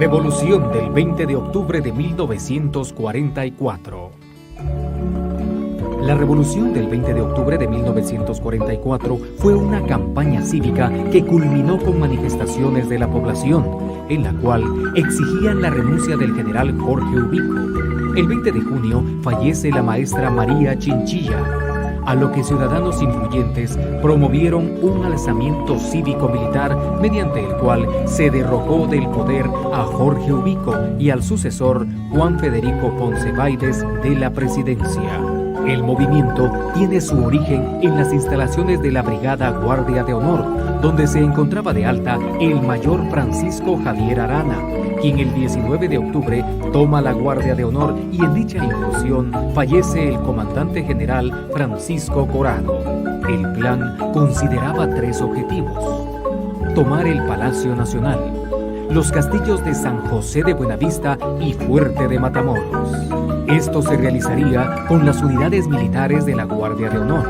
Revolución del 20 de octubre de 1944. La Revolución del 20 de octubre de 1944 fue una campaña cívica que culminó con manifestaciones de la población, en la cual exigían la renuncia del general Jorge Ubico. El 20 de junio fallece la maestra María Chinchilla, a lo que ciudadanos influyentes promovieron un alzamiento cívico-militar mediante el cual se derrocó del poder a Jorge Ubico y al sucesor Juan Federico Ponce Báidez de la presidencia. El movimiento tiene su origen en las instalaciones de la Brigada Guardia de Honor, donde se encontraba de alta el mayor Francisco Javier Arana, quien el 19 de octubre toma la Guardia de Honor y en dicha incursión fallece el comandante general Francisco Corado. El plan consideraba 3 objetivos: tomar el Palacio Nacional, los castillos de San José de Buenavista y Fuerte de Matamoros. Esto se realizaría con las unidades militares de la Guardia de Honor.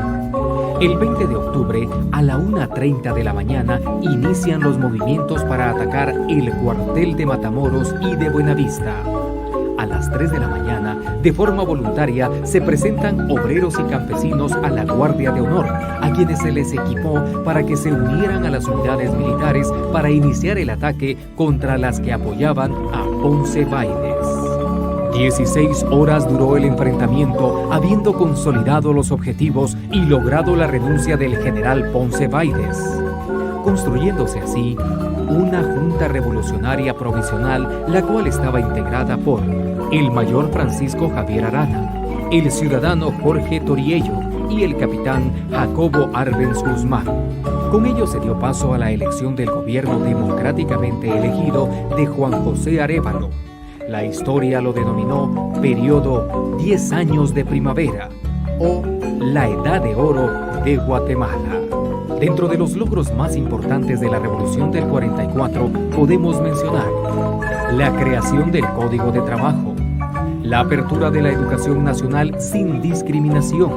El 20 de octubre, a la 1:30 de la mañana, inician los movimientos para atacar el cuartel de Matamoros y de Buenavista. A las 3 de la mañana, de forma voluntaria, se presentan obreros y campesinos a la Guardia de Honor, a quienes se les equipó para que se unieran a las unidades militares para iniciar el ataque contra las que apoyaban a Ponce Báidez. 16 horas duró el enfrentamiento, habiendo consolidado los objetivos y logrado la renuncia del general Ponce Báidez, construyéndose así una junta revolucionaria provisional, la cual estaba integrada por el mayor Francisco Javier Arana, el ciudadano Jorge Toriello y el capitán Jacobo Arbenz Guzmán. Con ello se dio paso a la elección del gobierno democráticamente elegido de Juan José Arévalo. La historia lo denominó periodo 10 años de primavera o la Edad de Oro de Guatemala. Dentro de los logros más importantes de la Revolución del 44 podemos mencionar la creación del Código de Trabajo, la apertura de la educación nacional sin discriminación,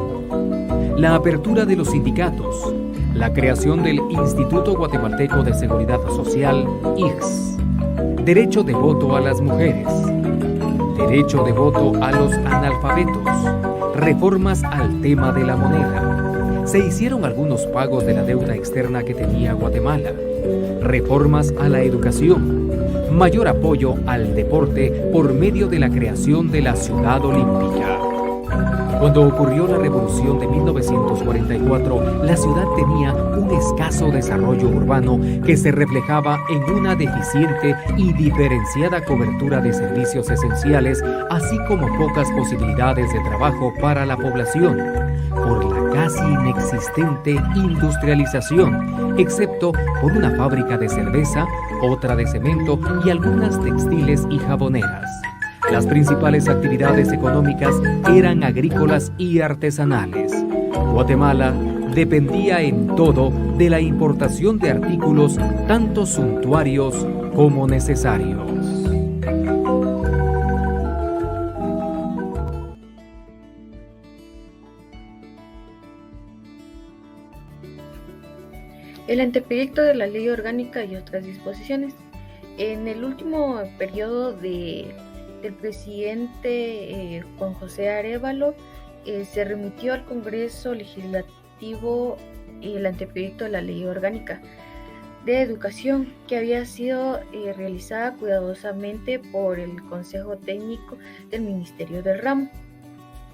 la apertura de los sindicatos, la creación del Instituto Guatemalteco de Seguridad Social, IGS, derecho de voto a las mujeres, derecho de voto a los analfabetos, reformas al tema de la moneda. Se hicieron algunos pagos de la deuda externa que tenía Guatemala, reformas a la educación, mayor apoyo al deporte por medio de la creación de la Ciudad Olímpica. Cuando ocurrió la Revolución de 1944, la ciudad tenía un escaso desarrollo urbano que se reflejaba en una deficiente y diferenciada cobertura de servicios esenciales, así como pocas posibilidades de trabajo para la población, por la casi inexistente industrialización, excepto por una fábrica de cerveza, otra de cemento y algunas textiles y jaboneras. Las principales actividades económicas eran agrícolas y artesanales. Guatemala dependía en todo de la importación de artículos tanto suntuarios como necesarios. El anteproyecto de la Ley Orgánica y otras disposiciones. En el último periodo del presidente Juan José Arévalo, se remitió al Congreso Legislativo el anteproyecto de la Ley Orgánica de Educación, que había sido realizada cuidadosamente por el Consejo Técnico del Ministerio del Ramo.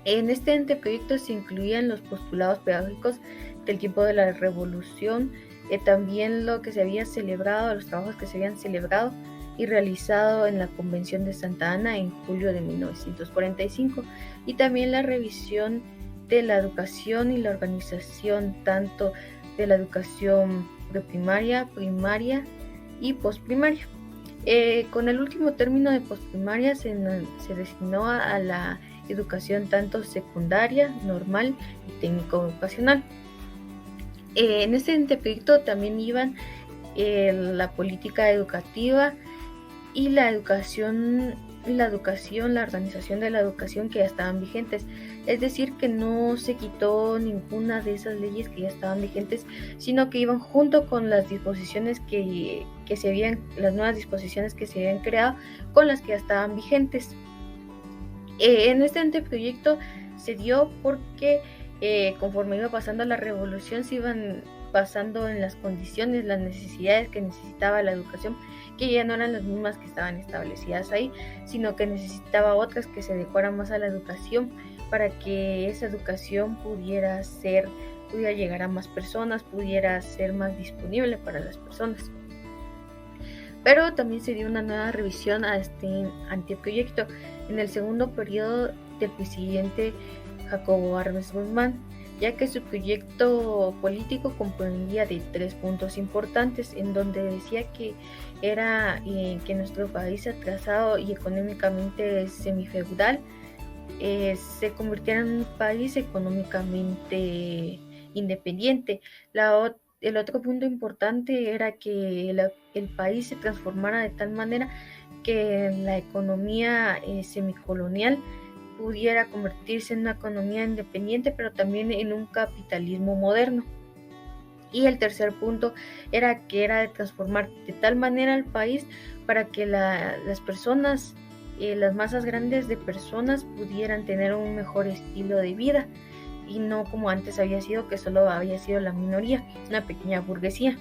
En este anteproyecto se incluían los postulados pedagógicos del tiempo de la Revolución, también lo que se había celebrado, los trabajos que se habían celebrado y realizado en la Convención de Santa Ana en julio de 1945, y también la revisión de la educación y la organización tanto de la educación preprimaria, primaria y postprimaria. Con el último término de postprimaria se designó a la educación tanto secundaria, normal y técnico-vocacional. En este anteproyecto también iban la política educativa y la educación, la organización de la educación que ya estaban vigentes. Es decir, que no se quitó ninguna de esas leyes que ya estaban vigentes, sino que iban junto con las disposiciones que las nuevas disposiciones que se habían creado con las que ya estaban vigentes. En este anteproyecto se dio porque conforme iba pasando la revolución se iban basando en las condiciones, las necesidades que necesitaba la educación, que ya no eran las mismas que estaban establecidas ahí, sino que necesitaba otras que se adecuaran más a la educación para que esa educación pudiera llegar a más personas, pudiera ser más disponible para las personas. Pero también se dio una nueva revisión a este anteproyecto en el segundo periodo del presidente Jacobo Arbenz Guzmán, ya que su proyecto político comprendía de 3 puntos importantes, en donde decía que era que nuestro país atrasado y económicamente semifeudal se convirtiera en un país económicamente independiente. El otro punto importante era que el país se transformara de tal manera que la economía semicolonial pudiera convertirse en una economía independiente, pero también en un capitalismo moderno. Y el tercer punto era de transformar de tal manera el país para que las personas, las masas grandes de personas pudieran tener un mejor estilo de vida y no como antes había sido, que solo había sido la minoría, una pequeña burguesía.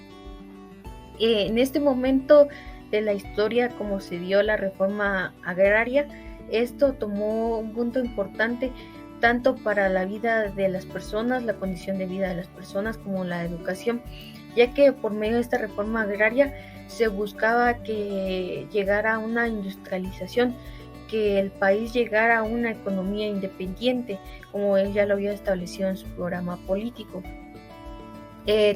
En este momento de la historia, como se dio la reforma agraria, esto tomó un punto importante tanto para la vida de las personas, la condición de vida de las personas, como la educación, ya que por medio de esta reforma agraria se buscaba que llegara a una industrialización, que el país llegara a una economía independiente, como él ya lo había establecido en su programa político.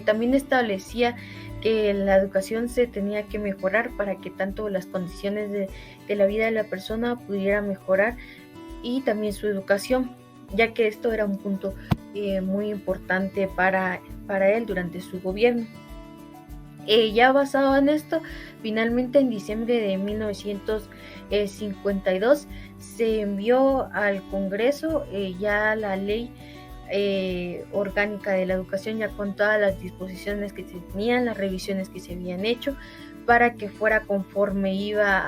También establecía que la educación se tenía que mejorar para que tanto las condiciones de la vida de la persona pudiera mejorar y también su educación, ya que esto era un punto muy importante para él durante su gobierno. Ya basado en esto, finalmente en diciembre de 1952 se envió al Congreso ya la ley orgánica de la educación, ya con todas las disposiciones que se tenían, las revisiones que se habían hecho, para que fuera conforme iba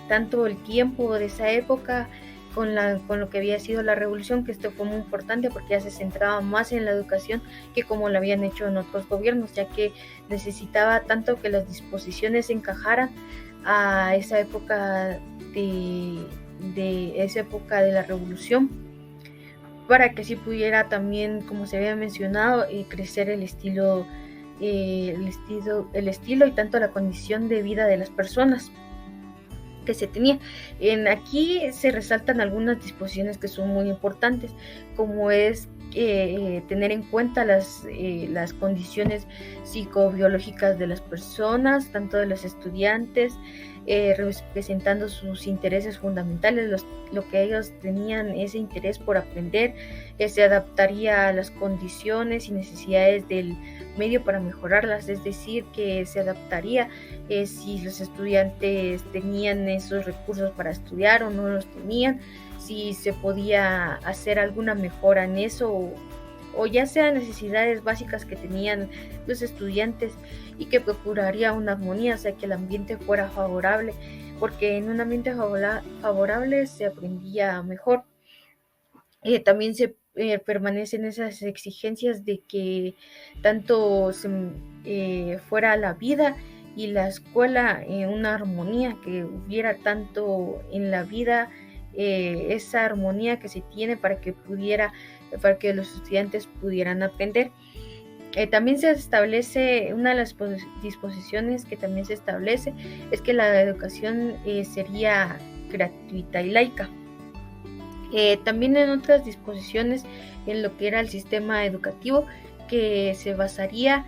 tanto el tiempo de esa época con lo que había sido la revolución, que esto fue muy importante porque ya se centraba más en la educación que como lo habían hecho en otros gobiernos, ya que necesitaba tanto que las disposiciones encajaran a esa época de la revolución, para que así pudiera también, como se había mencionado, crecer el estilo y tanto la condición de vida de las personas que se tenía. Aquí se resaltan algunas disposiciones que son muy importantes, como es tener en cuenta las condiciones psicobiológicas de las personas, tanto de los estudiantes, representando sus intereses fundamentales, lo que ellos tenían ese interés por aprender, se adaptaría a las condiciones y necesidades del medio para mejorarlas, es decir, que se adaptaría si los estudiantes tenían esos recursos para estudiar o no los tenían, si se podía hacer alguna mejora en eso o ya sean necesidades básicas que tenían los estudiantes, y que procuraría una armonía, o sea, que el ambiente fuera favorable, porque en un ambiente favorable se aprendía mejor. También se permanecen esas exigencias de que tanto fuera la vida y la escuela una armonía, que hubiera tanto en la vida esa armonía que se tiene para que los estudiantes pudieran aprender. También se establece, una de las disposiciones que también se establece es que la educación sería gratuita y laica. También en otras disposiciones en lo que era el sistema educativo, que se basaría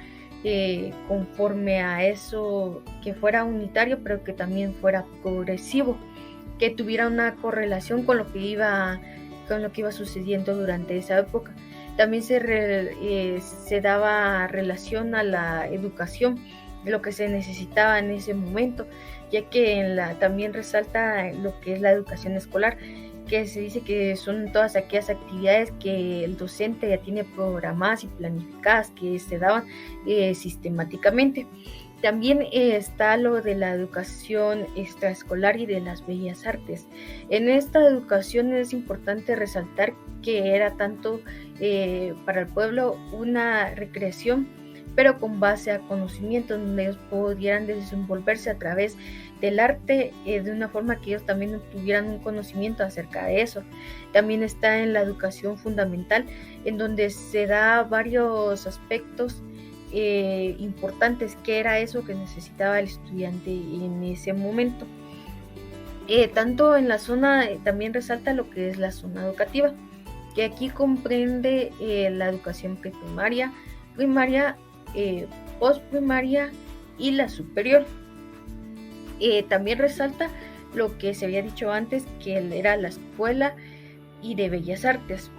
conforme a eso, que fuera unitario pero que también fuera progresivo, que tuviera una correlación con lo que iba sucediendo durante esa época. También se daba relación a la educación, lo que se necesitaba en ese momento, ya que también resalta lo que es la educación escolar, que se dice que son todas aquellas actividades que el docente ya tiene programadas y planificadas, que se daban sistemáticamente. También está lo de la educación extraescolar y de las bellas artes. En esta educación es importante resaltar que era tanto para el pueblo una recreación, pero con base a conocimientos, donde ellos pudieran desenvolverse a través del arte de una forma que ellos también tuvieran un conocimiento acerca de eso. También está en la educación fundamental, en donde se da varios aspectos importantes, que era eso que necesitaba el estudiante en ese momento. Tanto en la zona, también resalta lo que es la zona educativa, que aquí comprende la educación preprimaria, primaria, postprimaria y la superior. También resalta lo que se había dicho antes, que era la escuela y de bellas artes,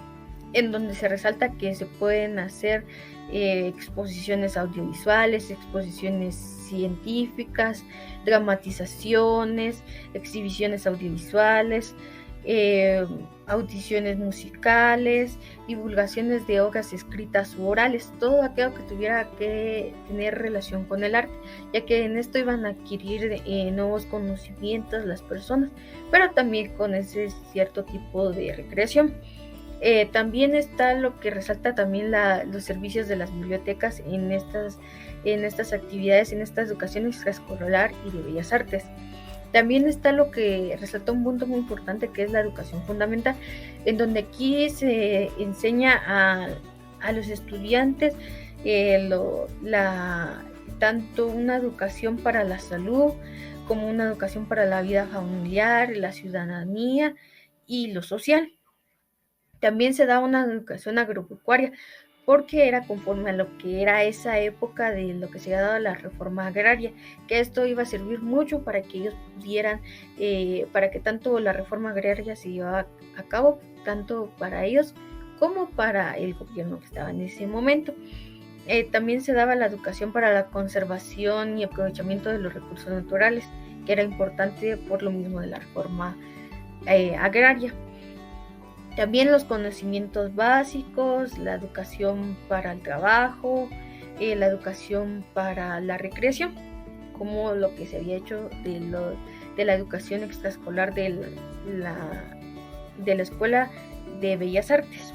en donde se resalta que se pueden hacer exposiciones audiovisuales, exposiciones científicas, dramatizaciones, exhibiciones audiovisuales, audiciones musicales, divulgaciones de obras escritas u orales, todo aquello que tuviera que tener relación con el arte, ya que en esto iban a adquirir nuevos conocimientos las personas, pero también con ese cierto tipo de recreación. También está lo que resalta también los servicios de las bibliotecas en estas actividades, en esta educación extraescolar y de bellas artes. También está lo que resalta un punto muy importante, que es la educación fundamental, en donde aquí se enseña a los estudiantes tanto una educación para la salud como una educación para la vida familiar, la ciudadanía y lo social. También se da una educación agropecuaria, porque era conforme a lo que era esa época de lo que se había dado la reforma agraria, que esto iba a servir mucho para que ellos pudieran, para que tanto la reforma agraria se llevaba a cabo, tanto para ellos como para el gobierno que estaba en ese momento. También se daba la educación para la conservación y aprovechamiento de los recursos naturales, que era importante por lo mismo de la reforma agraria. También los conocimientos básicos, la educación para el trabajo, la educación para la recreación, como lo que se había hecho de la educación extraescolar de la Escuela de Bellas Artes.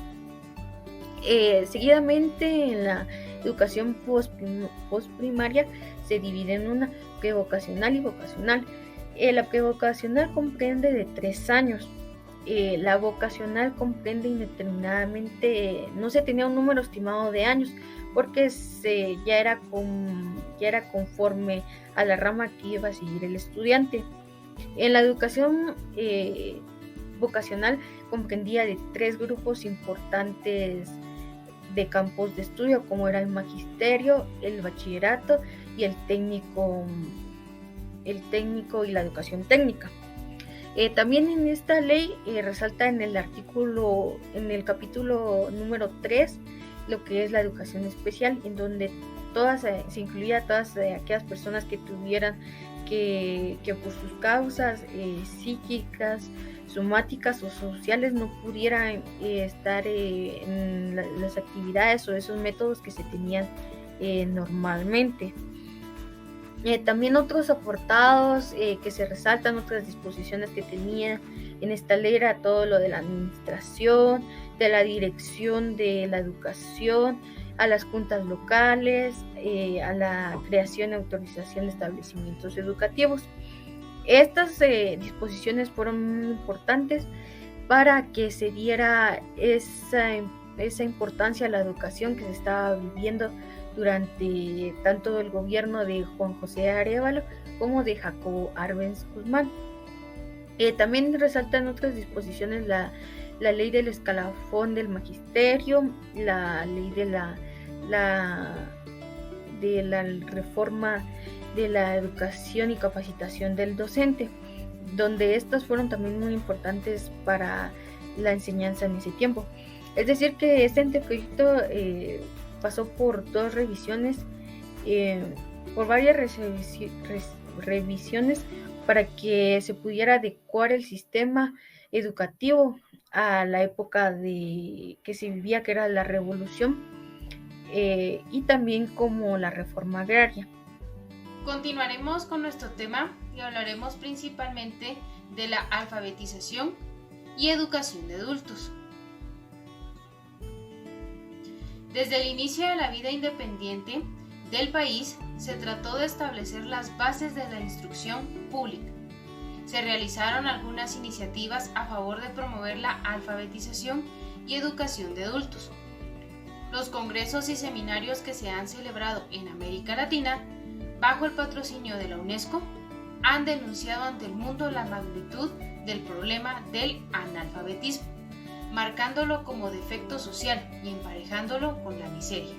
Seguidamente, en la educación postprimaria se divide en una prevocacional y vocacional. La prevocacional comprende de 3 años. La vocacional comprende indeterminadamente, no se tenía un número estimado de años, porque ya era conforme a la rama que iba a seguir el estudiante. En la educación vocacional comprendía de 3 grupos importantes de campos de estudio, como era el magisterio, el bachillerato y el técnico y la educación técnica. También en esta ley resalta en el capítulo número 3, lo que es la educación especial, en donde se incluía a todas aquellas personas que tuvieran que por sus causas psíquicas, somáticas o sociales no pudieran estar en las actividades o esos métodos que se tenían normalmente. También otros apartados que se resaltan, otras disposiciones que tenía en esta ley, era todo lo de la administración, de la dirección de la educación, a las juntas locales, a la creación y autorización de establecimientos educativos. Estas disposiciones fueron muy importantes para que se diera esa importancia a la educación que se estaba viviendo durante tanto el gobierno de Juan José Arévalo como de Jacobo Arbenz Guzmán. También resaltan otras disposiciones la ley del escalafón del magisterio, la ley de la reforma de la educación y capacitación del docente, donde estas fueron también muy importantes para la enseñanza en ese tiempo. Es decir, que este anteproyecto pasó por 2 revisiones, por varias revisiones, para que se pudiera adecuar el sistema educativo a la época que se vivía, que era la revolución, y también como la reforma agraria. Continuaremos con nuestro tema y hablaremos principalmente de la alfabetización y educación de adultos. Desde el inicio de la vida independiente del país, se trató de establecer las bases de la instrucción pública. Se realizaron algunas iniciativas a favor de promover la alfabetización y educación de adultos. Los congresos y seminarios que se han celebrado en América Latina, bajo el patrocinio de la UNESCO, han denunciado ante el mundo la magnitud del problema del analfabetismo, marcándolo como defecto social y emparejándolo con la miseria.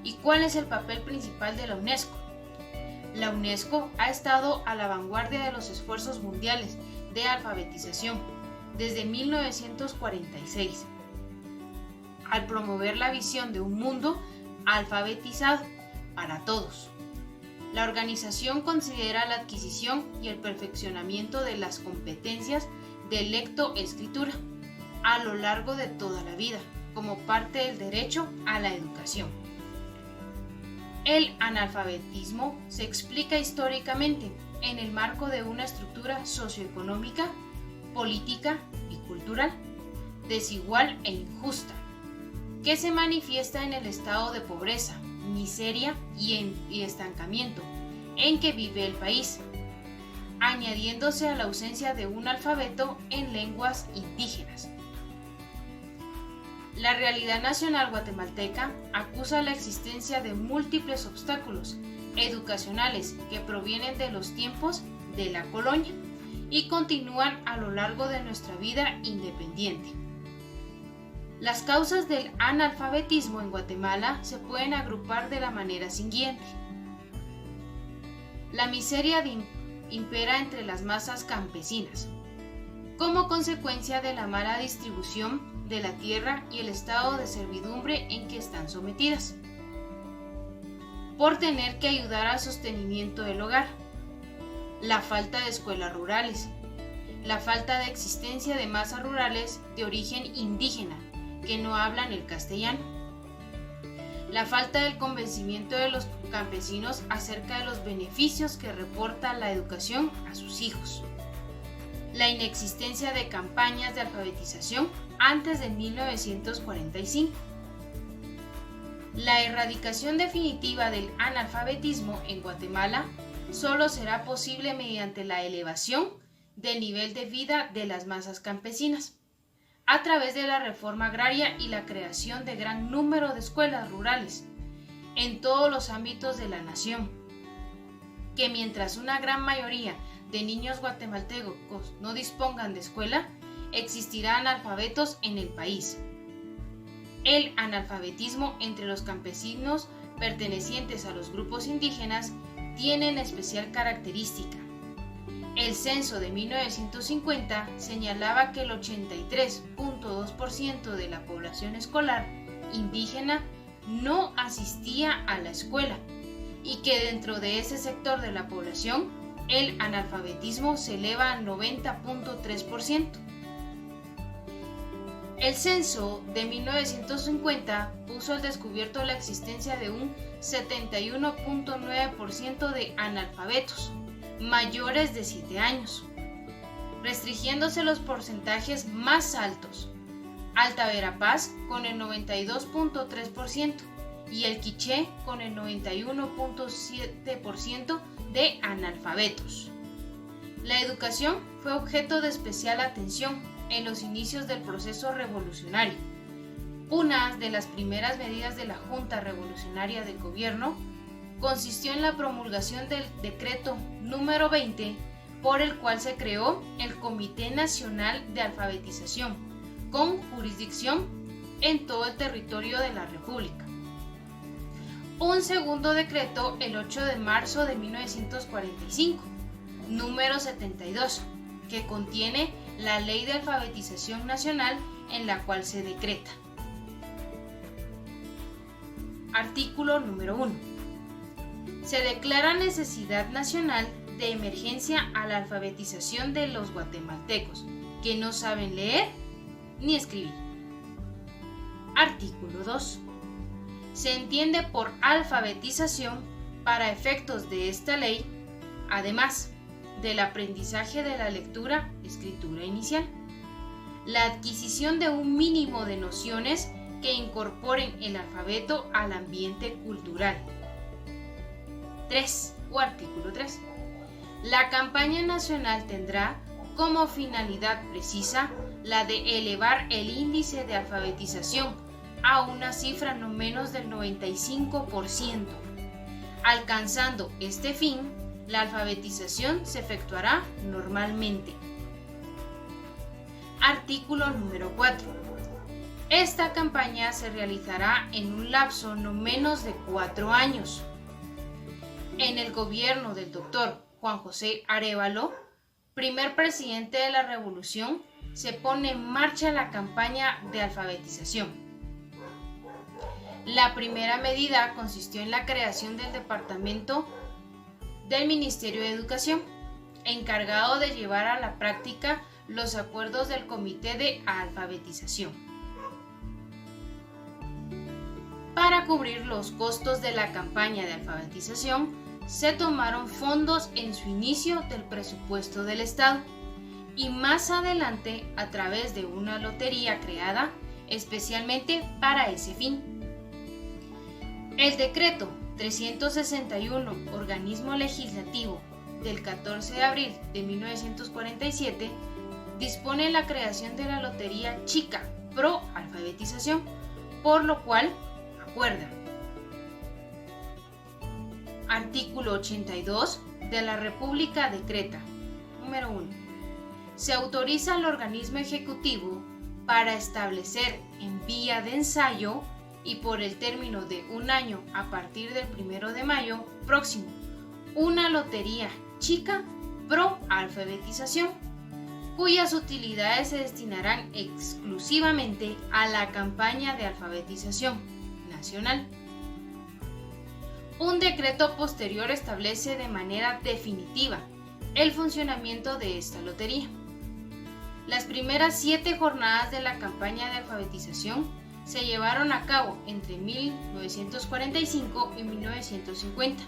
¿Y cuál es el papel principal de la UNESCO? La UNESCO ha estado a la vanguardia de los esfuerzos mundiales de alfabetización desde 1946, al promover la visión de un mundo alfabetizado para todos. La organización considera la adquisición y el perfeccionamiento de las competencias de lectoescritura a lo largo de toda la vida, como parte del derecho a la educación. El analfabetismo se explica históricamente en el marco de una estructura socioeconómica, política y cultural desigual e injusta, que se manifiesta en el estado de pobreza, miseria y estancamiento en que vive el país, añadiéndose a la ausencia de un alfabeto en lenguas indígenas. La realidad nacional guatemalteca acusa la existencia de múltiples obstáculos educacionales que provienen de los tiempos de la colonia y continúan a lo largo de nuestra vida independiente. Las causas del analfabetismo en Guatemala se pueden agrupar de la manera siguiente. La miseria impera entre las masas campesinas, como consecuencia de la mala distribución de la tierra y el estado de servidumbre en que están sometidas, por tener que ayudar al sostenimiento del hogar, la falta de escuelas rurales, la falta de existencia de masas rurales de origen indígena que no hablan el castellano, la falta del convencimiento de los campesinos acerca de los beneficios que reporta la educación a sus hijos, la inexistencia de campañas de alfabetización antes de 1945. La erradicación definitiva del analfabetismo en Guatemala solo será posible mediante la elevación del nivel de vida de las masas campesinas, a través de la reforma agraria y la creación de gran número de escuelas rurales en todos los ámbitos de la nación, que mientras una gran mayoría de niños guatemaltecos no dispongan de escuela, existirán analfabetos en el país. El analfabetismo entre los campesinos pertenecientes a los grupos indígenas tiene en especial característica. El censo de 1950 señalaba que el 83.2% de la población escolar indígena no asistía a la escuela y que dentro de ese sector de la población el analfabetismo se eleva al 90.3%. El censo de 1950 puso al descubierto la existencia de un 71.9% de analfabetos mayores de 7 años, restringiéndose los porcentajes más altos: Alta Verapaz con el 92.3% y el Quiché con el 91.7% de analfabetos. La educación fue objeto de especial atención en los inicios del proceso revolucionario. Una de las primeras medidas de la Junta Revolucionaria del Gobierno consistió en la promulgación del decreto número 20, por el cual se creó el Comité Nacional de Alfabetización, con jurisdicción en todo el territorio de la República. Un segundo decreto, el 8 de marzo de 1945, número 72, que contiene la Ley de Alfabetización Nacional, en la cual se decreta. Artículo número 1. Se declara necesidad nacional de emergencia a la alfabetización de los guatemaltecos que no saben leer ni escribir. Artículo 2. Se entiende por alfabetización, para efectos de esta ley, además del aprendizaje de la lectura, escritura inicial, la adquisición de un mínimo de nociones que incorporen el alfabeto al ambiente cultural. 3. O artículo 3. La campaña nacional tendrá como finalidad precisa la de elevar el índice de alfabetización a una cifra no menos del 95%. Alcanzando este fin, la alfabetización se efectuará normalmente. Artículo número 4. Esta campaña se realizará en un lapso no menos de 4 años. En el gobierno del doctor Juan José Arévalo, primer presidente de la Revolución, se pone en marcha la campaña de alfabetización. La primera medida consistió en la creación del departamento del Ministerio de Educación, encargado de llevar a la práctica los acuerdos del Comité de Alfabetización. Para cubrir los costos de la campaña de alfabetización, se tomaron fondos en su inicio del presupuesto del Estado y más adelante a través de una lotería creada especialmente para ese fin. El decreto 361, organismo legislativo del 14 de abril de 1947, dispone la creación de la Lotería Chica Pro Alfabetización, por lo cual acuerda. Artículo 82 de la República decreta: número 1. Se autoriza al organismo ejecutivo para establecer en vía de ensayo y por el término de un año a partir del 1 de mayo próximo una lotería chica pro alfabetización, cuyas utilidades se destinarán exclusivamente a la campaña de alfabetización nacional. Un decreto posterior establece de manera definitiva el funcionamiento de esta lotería. Las primeras 7 jornadas de la campaña de alfabetización se llevaron a cabo entre 1945 y 1950,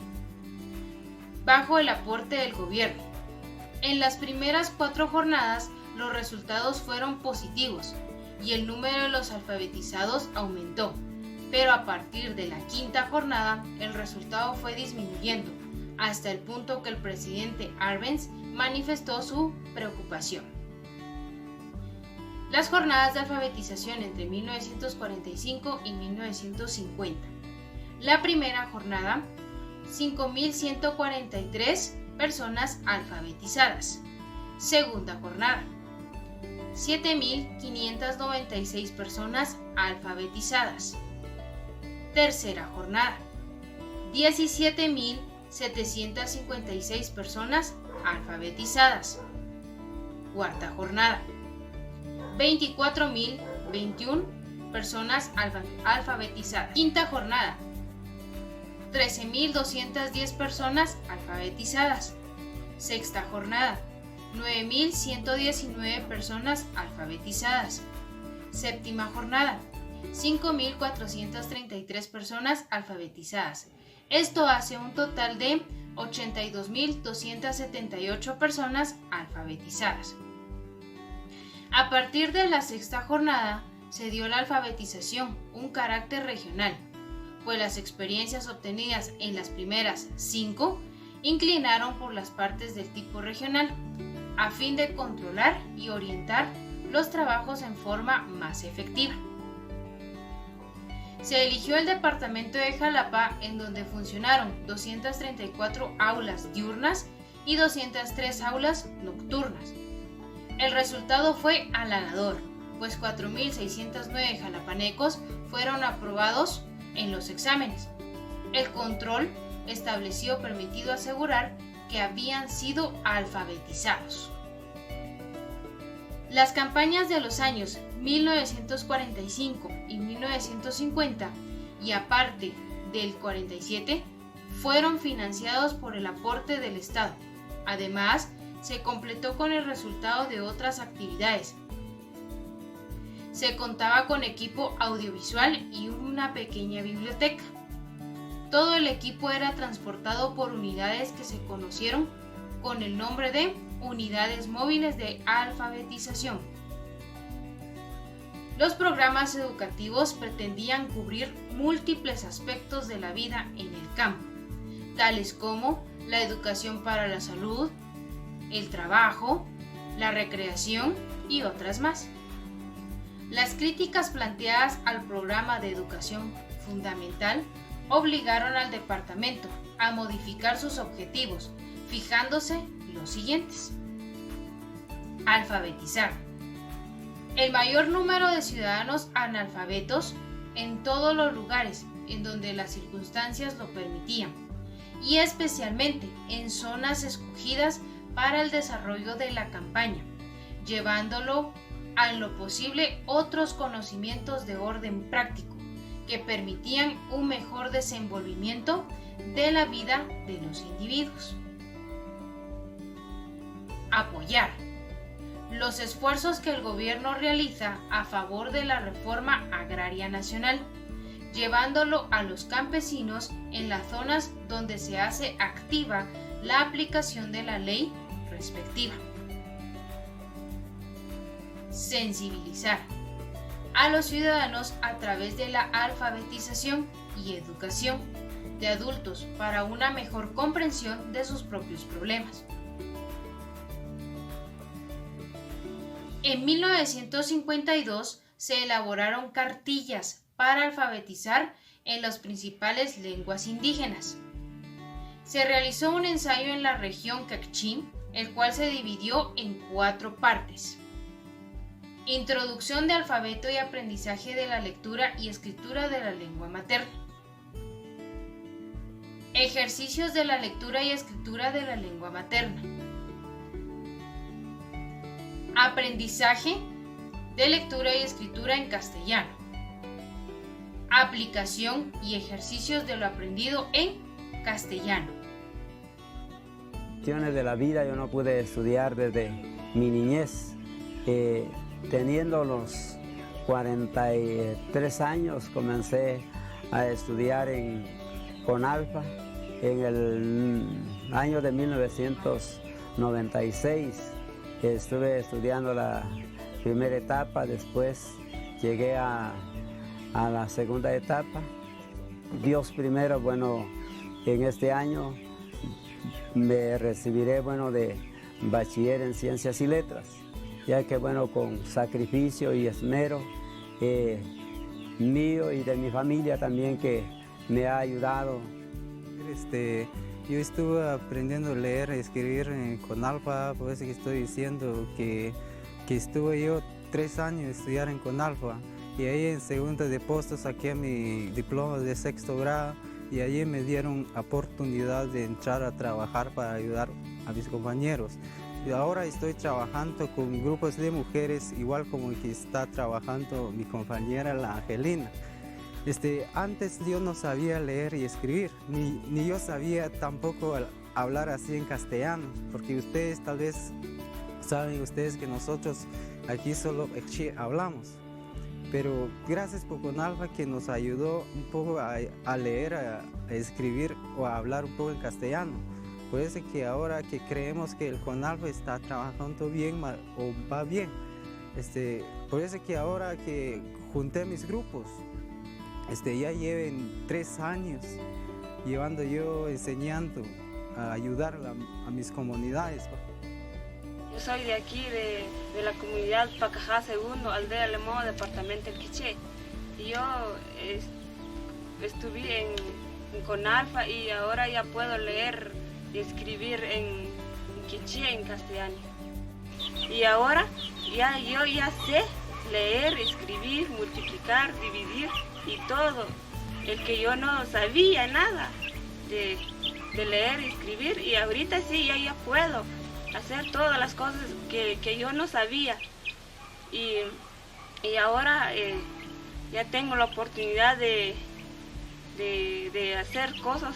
bajo el aporte del gobierno. En las primeras 4 jornadas los resultados fueron positivos y el número de los alfabetizados aumentó, pero a partir de la 5ª jornada el resultado fue disminuyendo, hasta el punto que el presidente Arbenz manifestó su preocupación. Las jornadas de alfabetización entre 1945 y 1950. La primera jornada, 5.143 personas alfabetizadas. Segunda jornada, 7.596 personas alfabetizadas. Tercera jornada, 17.756 personas alfabetizadas. Cuarta jornada, 24.021 personas alfabetizadas. Quinta jornada, 13.210 personas alfabetizadas. Sexta jornada, 9.119 personas alfabetizadas. Séptima jornada, 5.433 personas alfabetizadas. Esto hace un total de 82.278 personas alfabetizadas. A partir de la sexta jornada se dio la alfabetización un carácter regional, pues las experiencias obtenidas en las primeras 5 inclinaron por las partes del tipo regional, a fin de controlar y orientar los trabajos en forma más efectiva. Se eligió el departamento de Jalapa, en donde funcionaron 234 aulas diurnas y 203 aulas nocturnas. El resultado fue halagador, pues 4.609 jalapanecos fueron aprobados en los exámenes. El control estableció permitido asegurar que habían sido alfabetizados. Las campañas de los años 1945 y 1950 y aparte del 47 fueron financiados por el aporte del Estado. Además, se completó con el resultado de otras actividades. Se contaba con equipo audiovisual y una pequeña biblioteca. Todo el equipo era transportado por unidades que se conocieron con el nombre de Unidades Móviles de Alfabetización. Los programas educativos pretendían cubrir múltiples aspectos de la vida en el campo, tales como la educación para la salud, el trabajo, la recreación y otras más. Las críticas planteadas al programa de educación fundamental obligaron al departamento a modificar sus objetivos, fijándose los siguientes. Alfabetizar. El mayor número de ciudadanos analfabetos en todos los lugares en donde las circunstancias lo permitían, y especialmente en zonas escogidas para el desarrollo de la campaña, llevándolo a en lo posible otros conocimientos de orden práctico que permitían un mejor desenvolvimiento de la vida de los individuos. Apoyar los esfuerzos que el gobierno realiza a favor de la reforma agraria nacional, llevándolo a los campesinos en las zonas donde se hace activa la aplicación de la ley respectiva. Sensibilizar a los ciudadanos a través de la alfabetización y educación de adultos para una mejor comprensión de sus propios problemas. En 1952 se elaboraron cartillas para alfabetizar en las principales lenguas indígenas. Se realizó un ensayo en la región Kaqchín, el cual se dividió en 4 partes. Introducción de alfabeto y aprendizaje de la lectura y escritura de la lengua materna. Ejercicios de la lectura y escritura de la lengua materna. Aprendizaje de lectura y escritura en castellano. Aplicación y ejercicios de lo aprendido en castellano. De la vida yo no pude estudiar desde mi niñez. Teniendo los 43 años comencé a estudiar en CONALFA en el año de 1996. Estuve estudiando la primera etapa, después llegué a la segunda etapa. Dios primero, en este año me recibiré, de bachiller en Ciencias y Letras, ya que, con sacrificio y esmero mío y de mi familia también, que me ha ayudado. Yo estuve aprendiendo a leer y escribir en CONALFA, por eso que estoy diciendo que estuve yo 3 años estudiar en CONALFA, y ahí en segunda de posto saqué mi diploma de 6º grado, y allí me dieron oportunidad de entrar a trabajar para ayudar a mis compañeros. Y ahora estoy trabajando con grupos de mujeres, igual como que está trabajando mi compañera, la Angelina. Antes yo no sabía leer y escribir, ni yo sabía tampoco hablar así en castellano, porque ustedes tal vez saben que nosotros aquí solo hablamos. Pero gracias por CONALFA, que nos ayudó un poco a leer, a escribir o a hablar un poco en castellano. Por eso que ahora que creemos que el CONALFA está trabajando bien o va bien, por eso que ahora que junté mis grupos, ya lleven 3 años llevando yo enseñando a ayudar a mis comunidades. Yo soy de aquí, de la comunidad Pacajá II, aldea Lemón, departamento del Quiché. Y yo estuve en CONALFA y ahora ya puedo leer y escribir en quiché, en castellano. Y ahora yo ya sé leer, escribir, multiplicar, dividir y todo. El que yo no sabía nada de leer y escribir, y ahorita sí ya puedo hacer todas las cosas que yo no sabía. Y ahora ya tengo la oportunidad de hacer cosas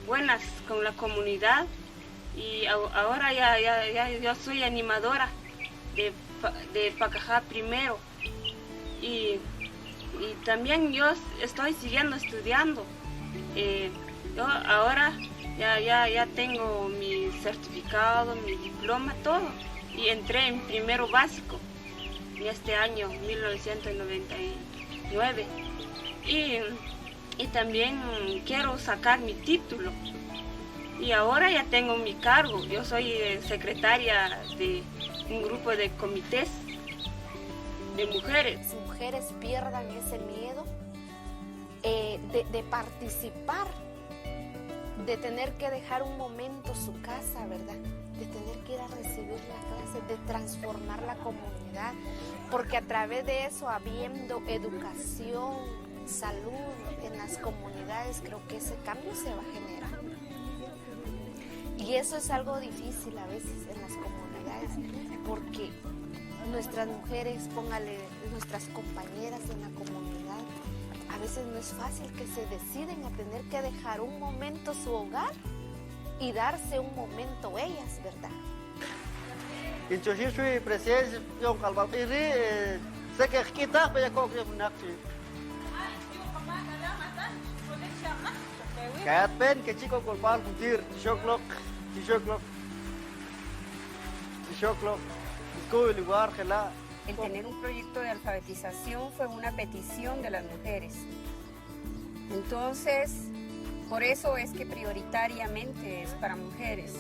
buenas con la comunidad y ahora ya yo soy animadora de Pacajá primero y también yo estoy siguiendo estudiando. Yo ahora ya tengo mi certificado, mi diploma, todo, y entré en primero básico en este año 1999 y también quiero sacar mi título y ahora ya tengo mi cargo. Yo soy secretaria de un grupo de comités de mujeres. Las mujeres pierdan ese miedo de participar, de tener que dejar un momento su casa, ¿verdad? De tener que ir a recibir la clase, de transformar la comunidad, porque a través de eso, habiendo educación, salud en las comunidades, creo que ese cambio se va a generar. Y eso es algo difícil a veces en las comunidades, porque nuestras mujeres, póngale, nuestras compañeras en la comunidad, a veces no es fácil que se deciden a tener que dejar un momento su hogar y darse un momento ellas, ¿verdad? Inchohishui presencia yon kalbabiri sé que quita para coger un acto. Kayak pen que chico golpal putir shoklok school lugar que la. El tener un proyecto de alfabetización fue una petición de las mujeres. Entonces, por eso es que prioritariamente es para mujeres.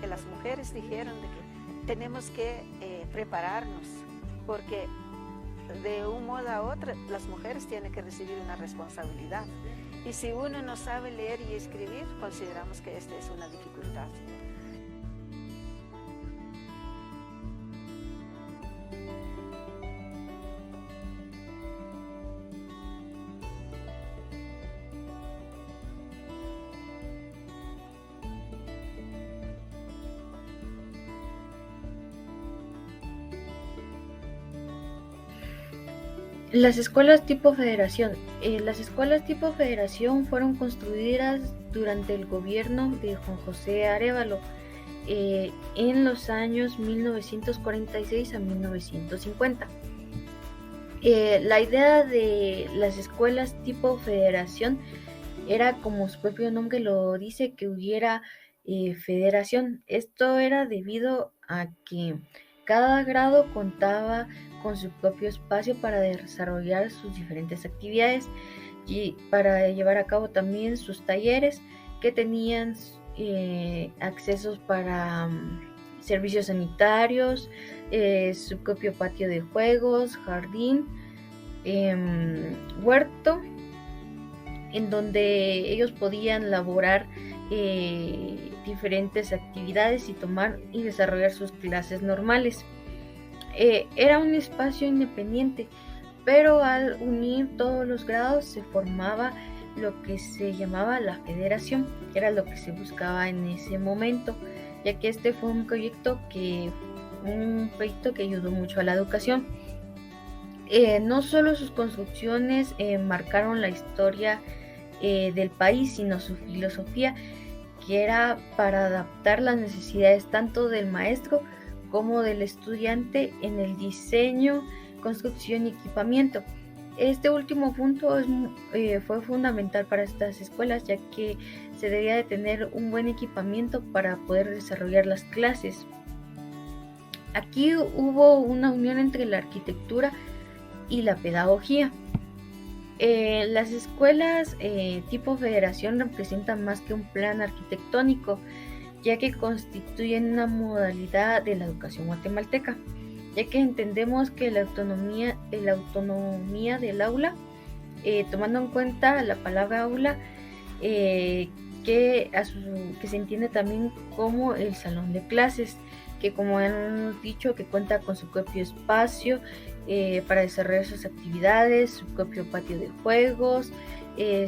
Que las mujeres dijeron de que tenemos que prepararnos, porque de un modo a otro las mujeres tienen que recibir una responsabilidad. Y si uno no sabe leer y escribir, consideramos que esta es una dificultad. Las escuelas tipo federación. Las escuelas tipo federación fueron construidas durante el gobierno de Juan José Arévalo en los años 1946 a 1950. La idea de las escuelas tipo federación era, como su propio nombre lo dice, que hubiera federación. Esto era debido a que cada grado contaba con su propio espacio para desarrollar sus diferentes actividades y para llevar a cabo también sus talleres, que tenían accesos para servicios sanitarios, su propio patio de juegos, jardín, huerto, en donde ellos podían laborar diferentes actividades y tomar y desarrollar sus clases normales. Era un espacio independiente, pero al unir todos los grados se formaba lo que se llamaba la federación, que era lo que se buscaba en ese momento, ya que este fue un proyecto que ayudó mucho a la educación. No solo sus construcciones marcaron la historia del país, sino su filosofía, que era para adaptar las necesidades tanto del maestro como del estudiante en el diseño, construcción y equipamiento. Este último punto fue fundamental para estas escuelas, ya que se debía de tener un buen equipamiento para poder desarrollar las clases. Aquí hubo una unión entre la arquitectura y la pedagogía. Las escuelas tipo federación representan más que un plan arquitectónico, ya que constituyen una modalidad de la educación guatemalteca, ya que entendemos que la autonomía del aula, tomando en cuenta la palabra aula, que se entiende también como el salón de clases, que como hemos dicho, que cuenta con su propio espacio para desarrollar sus actividades, su propio patio de juegos,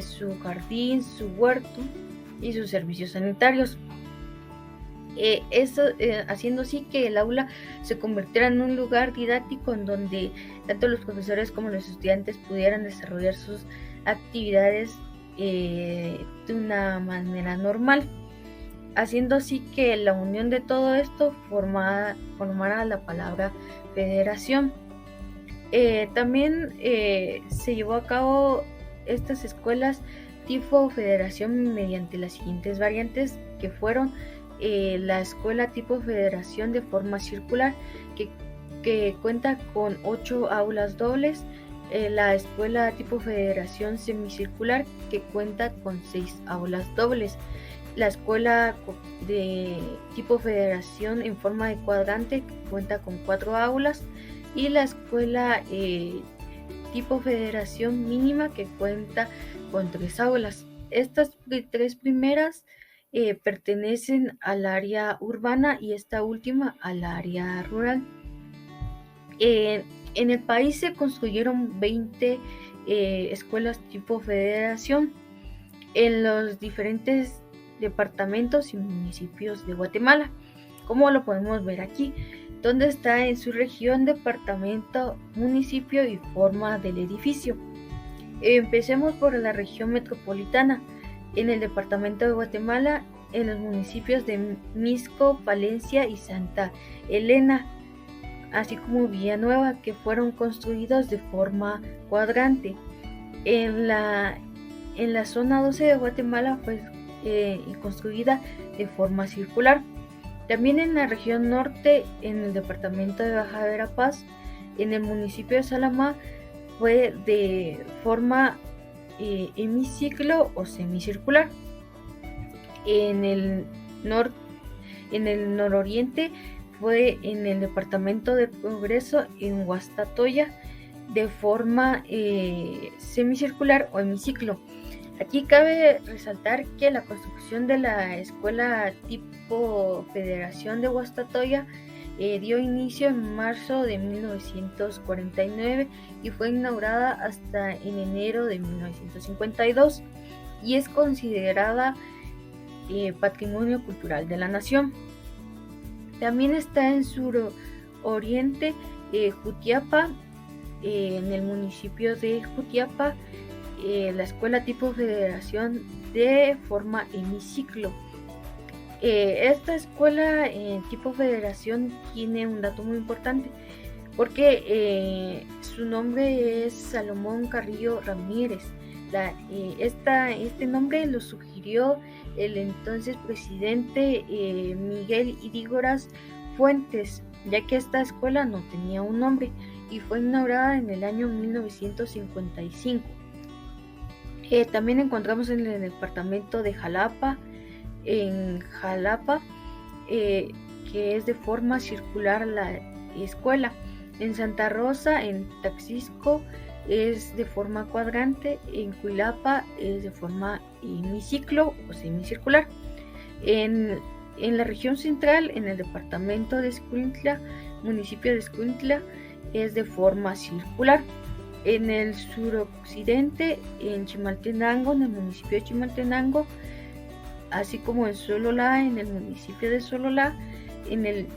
su jardín, su huerto y sus servicios sanitarios. Haciendo así que el aula se convirtiera en un lugar didáctico en donde tanto los profesores como los estudiantes pudieran desarrollar sus actividades de una manera normal, haciendo así que la unión de todo esto formara la palabra federación. También se llevó a cabo estas escuelas tipo federación mediante las siguientes variantes, que fueron la escuela tipo federación de forma circular, que cuenta con 8 aulas dobles, la escuela tipo federación semicircular, que cuenta con 6 aulas dobles, la escuela de tipo federación en forma de cuadrante, que cuenta con 4 aulas, y la escuela tipo federación mínima, que cuenta con 3 aulas. Estas 3 primeras pertenecen al área urbana y esta última al área rural. En el país se construyeron 20 escuelas tipo federación en los diferentes departamentos y municipios de Guatemala, como lo podemos ver aquí, donde está en su región, departamento, municipio y forma del edificio. Empecemos por la región metropolitana. En el departamento de Guatemala, en los municipios de Mixco, Palencia y Santa Elena, así como Villanueva, que fueron construidos de forma cuadrante. En la zona 12 de Guatemala fue construida de forma circular. También en la región norte, en el departamento de Baja Verapaz, en el municipio de Salamá, fue de forma hemiciclo o semicircular. En el nororiente fue en el departamento de Progreso, en Guastatoya, de forma semicircular o hemiciclo. Aquí cabe resaltar que la construcción de la escuela tipo federación de Guastatoya dio inicio en marzo de 1949 y fue inaugurada hasta en enero de 1952 y es considerada Patrimonio Cultural de la Nación. También está en suroriente Jutiapa, en el municipio de Jutiapa, la escuela tipo federación de forma hemiciclo. Esta escuela tipo federación tiene un dato muy importante, porque su nombre es Salomón Carrillo Ramírez. Este nombre lo sugirió el entonces presidente Miguel Ydígoras Fuentes, ya que esta escuela no tenía un nombre y fue inaugurada en el año 1955. También encontramos en el departamento de Jalapa, que es de forma circular la escuela. En Santa Rosa, en Taxisco, es de forma cuadrante. En Cuilapa es de forma hemiciclo o semicircular. En la región central, en el departamento de Escuintla, municipio de Escuintla, es de forma circular. En el suroccidente, en Chimaltenango, en el municipio de Chimaltenango, así como en Sololá, en el municipio de Sololá, en el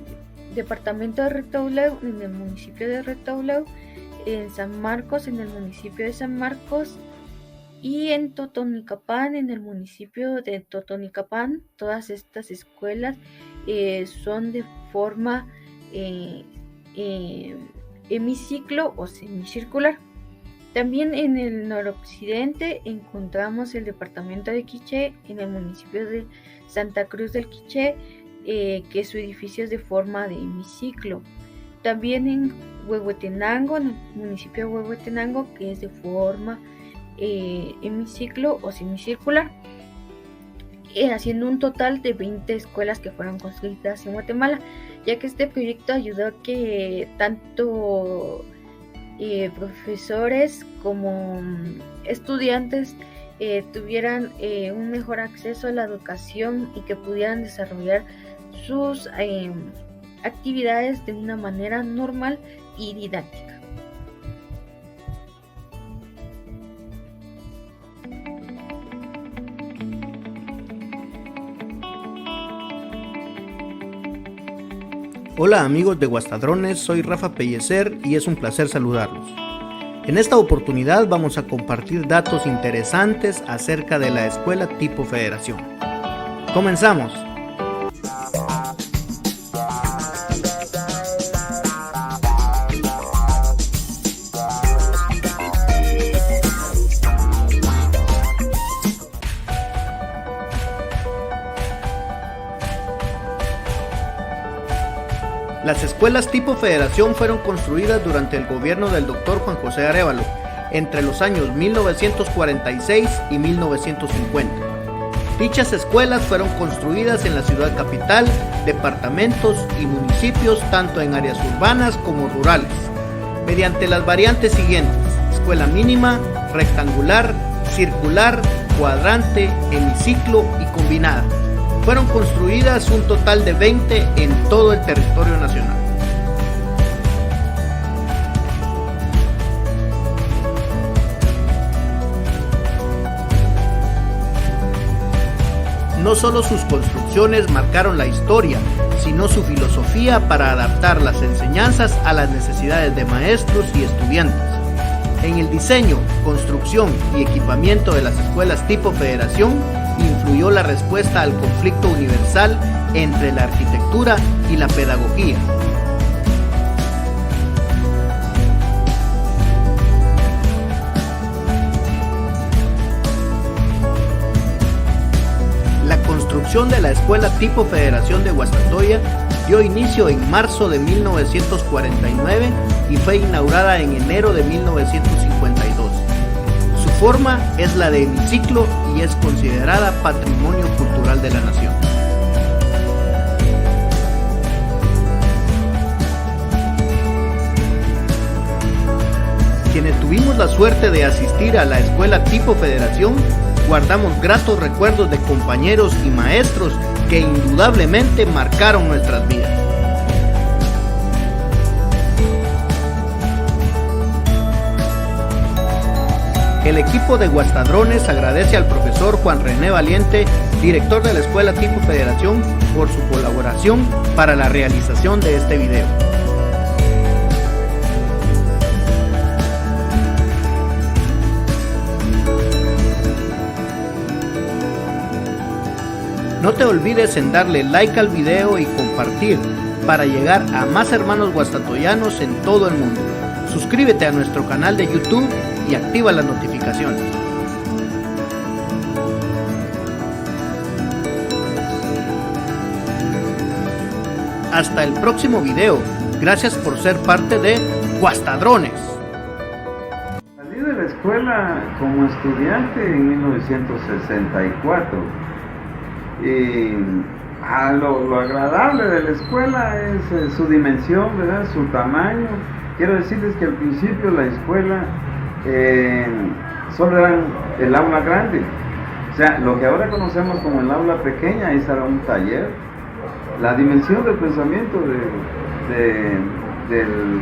departamento de Retauleu, en el municipio de Retauleu, en San Marcos, en el municipio de San Marcos, y en Totonicapán, en el municipio de Totonicapán. Todas estas escuelas son de forma hemiciclo o semicircular. También en el noroccidente encontramos el departamento de Quiché, en el municipio de Santa Cruz del Quiché, que su edificio es de forma de hemiciclo. También en Huehuetenango, en el municipio de Huehuetenango, que es de forma hemiciclo o semicircular, haciendo un total de 20 escuelas que fueron construidas en Guatemala, ya que este proyecto ayudó a que tanto profesores como estudiantes tuvieran un mejor acceso a la educación y que pudieran desarrollar sus actividades de una manera normal y didáctica. Hola amigos de Guastadrones, soy Rafa Pellecer y es un placer saludarlos. En esta oportunidad vamos a compartir datos interesantes acerca de la escuela tipo federación. ¡Comenzamos! Las escuelas tipo federación fueron construidas durante el gobierno del Dr. Juan José Arévalo, entre los años 1946 y 1950. Dichas escuelas fueron construidas en la ciudad capital, departamentos y municipios, tanto en áreas urbanas como rurales, mediante las variantes siguientes: escuela mínima, rectangular, circular, cuadrante, hemiciclo y combinada. Fueron construidas un total de 20 en todo el territorio nacional. No solo sus construcciones marcaron la historia, sino su filosofía para adaptar las enseñanzas a las necesidades de maestros y estudiantes. En el diseño, construcción y equipamiento de las escuelas tipo federación, influyó la respuesta al conflicto universal entre la arquitectura y la pedagogía. La construcción de la escuela tipo federación de Guastatoya dio inicio en marzo de 1949 y fue inaugurada en enero de 1952. Su forma es la de hemiciclo y es considerada Patrimonio Cultural de la Nación. Quienes tuvimos la suerte de asistir a la escuela tipo federación, guardamos gratos recuerdos de compañeros y maestros que indudablemente marcaron nuestras vidas. El equipo de Guastadrones agradece al profesor Juan René Valiente, director de la Escuela Tipo Federación, por su colaboración para la realización de este video. No te olvides en darle like al video y compartir para llegar a más hermanos guastatoyanos en todo el mundo. Suscríbete a nuestro canal de YouTube y activa las notificaciones. Hasta el próximo video. Gracias por ser parte de Guastadrones. Salí de la escuela como estudiante en 1964 y lo agradable de la escuela es su dimensión, ¿verdad? Su tamaño. Quiero decirles que al principio la escuela solo era el aula grande, o sea, lo que ahora conocemos como el aula pequeña, ese era un taller. La dimensión del pensamiento del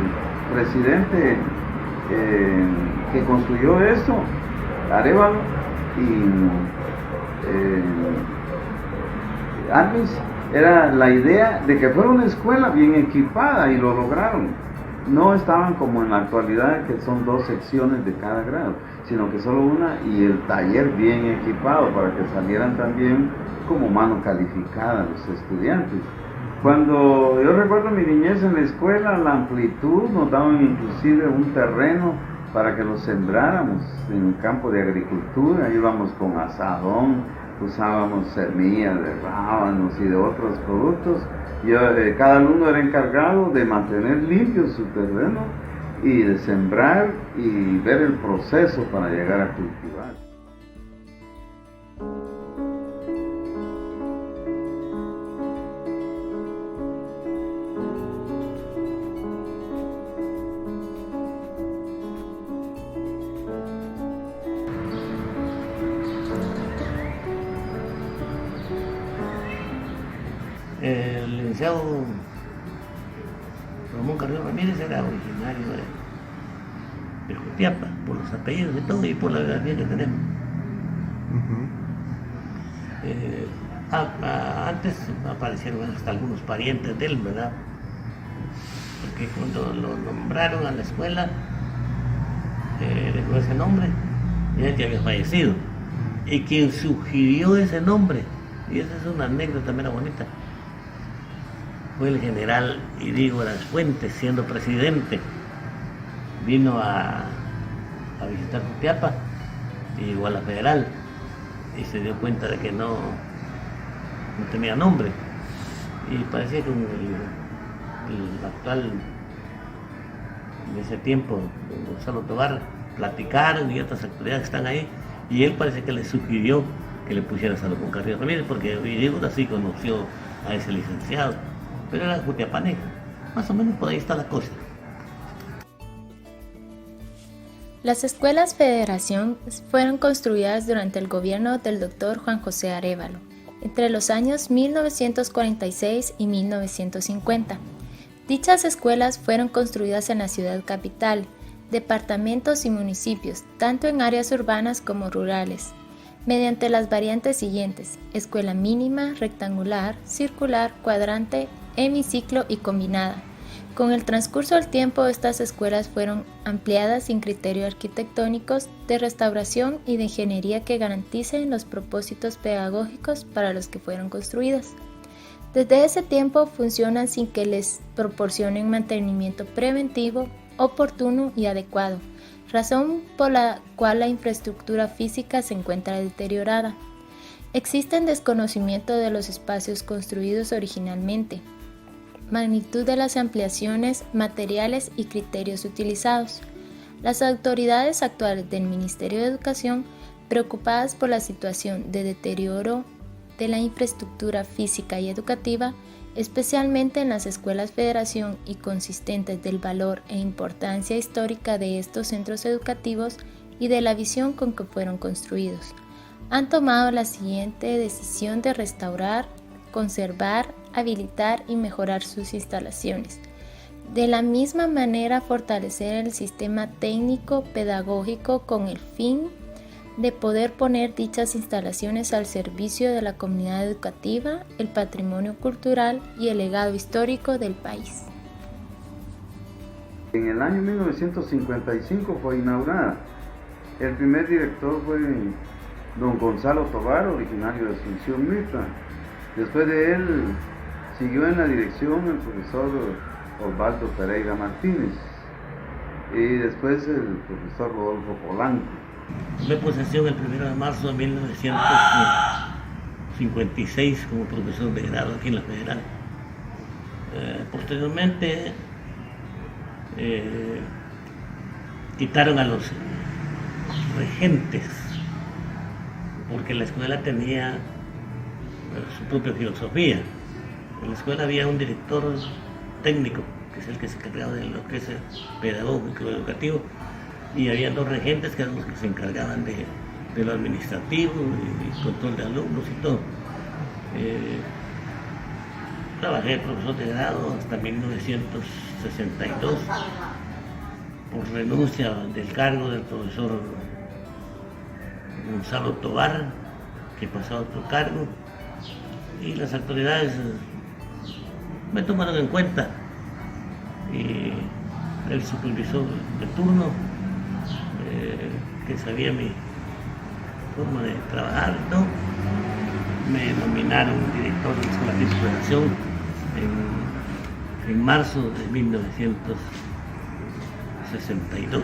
presidente que construyó esto, Arévalo y Alvis, era la idea de que fuera una escuela bien equipada y lo lograron. No estaban como en la actualidad, que son 2 secciones de cada grado, sino que solo una, y el taller bien equipado para que salieran también como mano calificada los estudiantes. Cuando yo recuerdo mi niñez en la escuela, la amplitud, nos daban inclusive un terreno para que lo sembráramos en un campo de agricultura. Íbamos con azadón, usábamos semillas de rábanos y de otros productos. Cada alumno era encargado de mantener limpio su terreno y de sembrar y ver el proceso para llegar a cultivar. El licenciado Ramón Carrillo Ramírez era originario de Jutiapa, por los apellidos y todo, y por la biografía que tenemos. Antes aparecieron hasta algunos parientes de él, ¿verdad? Porque cuando lo nombraron a la escuela, con ese nombre, ya que había fallecido. Y quien sugirió ese nombre, y esa es una anécdota mera bonita, fue el general Irigo Las Fuentes, siendo presidente. Vino a visitar Jutiapa y llegó a la Federal y se dio cuenta de que no tenía nombre. Y parecía que el actual de ese tiempo, Gonzalo Tovar, platicaron y otras autoridades están ahí, y él parece que le sugirió que le pusiera Salomón Carrillo Ramírez, porque Irigo así conoció a ese licenciado, pero era jutiapaneco. Más o menos por ahí está la cosa. Las escuelas Federación fueron construidas durante el gobierno del Dr. Juan José Arévalo, entre los años 1946 y 1950. Dichas escuelas fueron construidas en la ciudad capital, departamentos y municipios, tanto en áreas urbanas como rurales, mediante las variantes siguientes: escuela mínima, rectangular, circular, cuadrante, hemiciclo y combinada. Con el transcurso del tiempo, estas escuelas fueron ampliadas sin criterios arquitectónicos, de restauración y de ingeniería que garanticen los propósitos pedagógicos para los que fueron construidas. Desde ese tiempo funcionan sin que les proporcionen mantenimiento preventivo, oportuno y adecuado, razón por la cual la infraestructura física se encuentra deteriorada. Existe desconocimiento de los espacios construidos originalmente, magnitud de las ampliaciones, materiales y criterios utilizados. Las autoridades actuales del Ministerio de Educación, preocupadas por la situación de deterioro de la infraestructura física y educativa, especialmente en las escuelas Federación, y consistentes del valor e importancia histórica de estos centros educativos y de la visión con que fueron construidos, han tomado la siguiente decisión de restaurar, conservar, habilitar y mejorar sus instalaciones. De la misma manera, fortalecer el sistema técnico pedagógico con el fin de poder poner dichas instalaciones al servicio de la comunidad educativa, el patrimonio cultural y el legado histórico del país. En el año 1955 fue inaugurada. El primer director fue don Gonzalo Tovar, originario de Asunción Mita. Después de él siguió en la dirección el profesor Osvaldo Pereira Martínez y después el profesor Rodolfo Polanco. Tomé posesión el 1 de marzo de 1956 como profesor de grado aquí en la Federal. Posteriormente quitaron a los regentes porque la escuela tenía su propia filosofía. En la escuela había un director técnico, que es el que se encargaba de lo que es pedagógico, educativo, y había dos regentes que eran los que se encargaban de lo administrativo y control de alumnos y todo. Trabajé de profesor de grado hasta 1962 por renuncia del cargo del profesor Gonzalo Tovar, que pasó a otro cargo, y las autoridades me tomaron en cuenta, y el supervisor de turno, que sabía mi forma de trabajar, ¿no?, me nominaron director de la Escuela de Federación en marzo de 1962.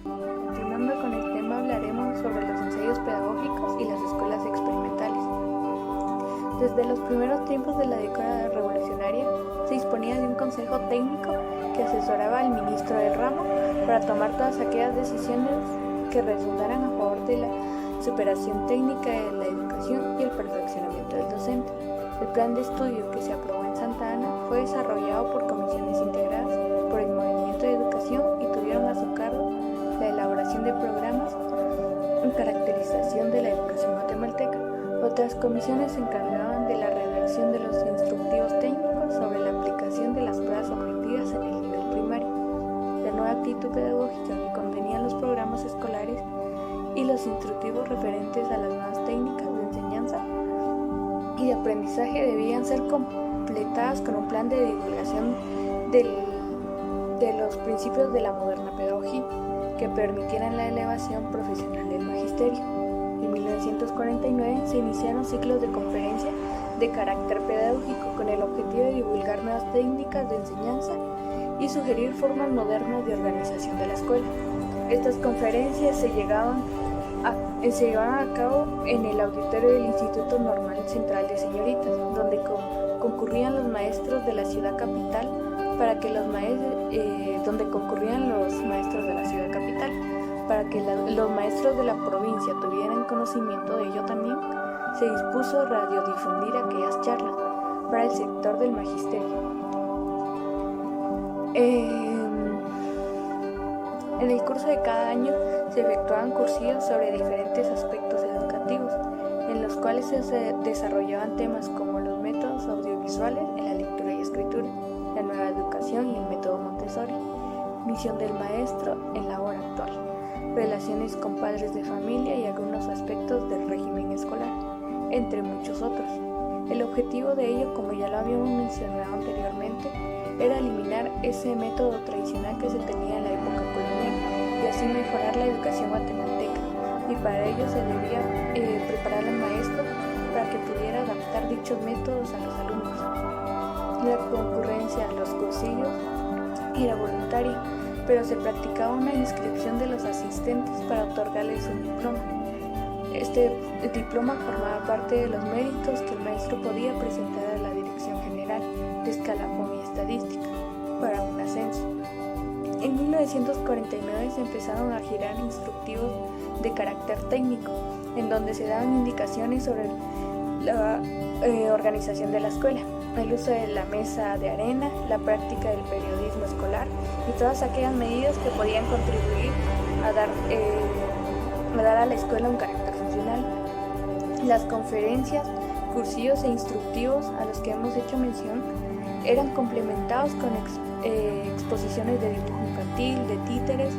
Continuando con el tema, hablaremos sobre los ensayos pedagógicos y las escuelas experimentales. Desde los primeros tiempos de la década revolucionaria, se disponía de un consejo técnico que asesoraba al ministro del ramo para tomar todas aquellas decisiones que resultaran a favor de la superación técnica de la educación y el perfeccionamiento del docente. El plan de estudio que se aprobó en Santa Ana fue desarrollado por comisiones integradas por el Movimiento de Educación y tuvieron a su cargo la elaboración de programas en caracterización de la educación guatemalteca. Otras comisiones se encargaban de la redacción de los instructivos técnicos sobre la aplicación de las pruebas objetivas en el nivel primario, la nueva actitud pedagógica que contenían los programas escolares y los instructivos referentes a las nuevas técnicas de enseñanza y de aprendizaje debían ser completadas con un plan de divulgación de los principios de la moderna pedagogía que permitieran la elevación profesional del magisterio. En 1949 se iniciaron ciclos de conferencia de carácter pedagógico con el objetivo de divulgar nuevas técnicas de enseñanza y sugerir formas modernas de organización de la escuela. Estas conferencias se llevaban a cabo en el auditorio del Instituto Normal Central de Señoritas, donde concurrían los maestros de la ciudad capital para que los maestros de la provincia tuvieran conocimiento de ello también. Se dispuso radiodifundir aquellas charlas para el sector del magisterio. En el curso de cada año se efectuaban cursillos sobre diferentes aspectos educativos, en los cuales se desarrollaban temas como los métodos audiovisuales en la lectura y escritura, la nueva educación y el método Montessori, misión del maestro en la hora actual, relaciones con padres de familia y algunos aspectos del régimen escolar, entre muchos otros. El objetivo de ello, como ya lo habíamos mencionado anteriormente, era eliminar ese método tradicional que se tenía en la época colonial y así mejorar la educación guatemalteca, y para ello se debía preparar al maestro para que pudiera adaptar dichos métodos a los alumnos. La concurrencia a los cursillos era voluntaria, pero se practicaba una inscripción de los asistentes para otorgarles un diploma. Este diploma formaba parte de los méritos que el maestro podía presentar a la Dirección General de Escalafón y Estadística para un ascenso. En 1949 se empezaron a girar instructivos de carácter técnico, en donde se daban indicaciones sobre la organización de la escuela, el uso de la mesa de arena, la práctica del periodismo escolar y todas aquellas medidas que podían contribuir a dar a la escuela un carácter funcional. Las conferencias, cursillos e instructivos a los que hemos hecho mención eran complementados con exposiciones de dibujo infantil, de títeres,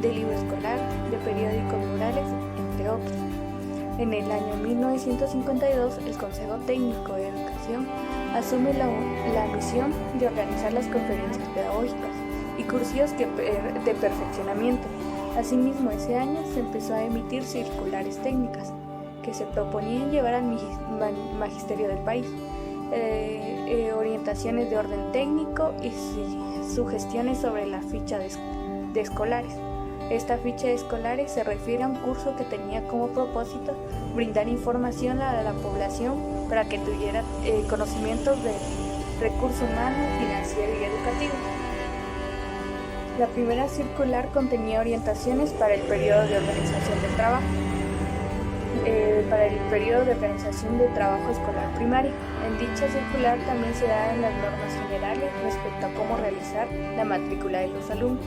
de libro escolar, de periódicos rurales, entre otros. En el año 1952, el Consejo Técnico de Educación asume la misión de organizar las conferencias pedagógicas y cursillos de perfeccionamiento. Asimismo, ese año se empezó a emitir circulares técnicas que se proponían llevar al magisterio del país, orientaciones de orden técnico y sugestiones sobre la ficha de escolares. Esta ficha de escolares se refiere a un curso que tenía como propósito brindar información a la población para que tuviera conocimientos de recursos humanos, financiero y educativo. La primera circular contenía orientaciones para el periodo de organización del trabajo, escolar primario. En dicha circular también se dan las normas generales respecto a cómo realizar la matrícula de los alumnos,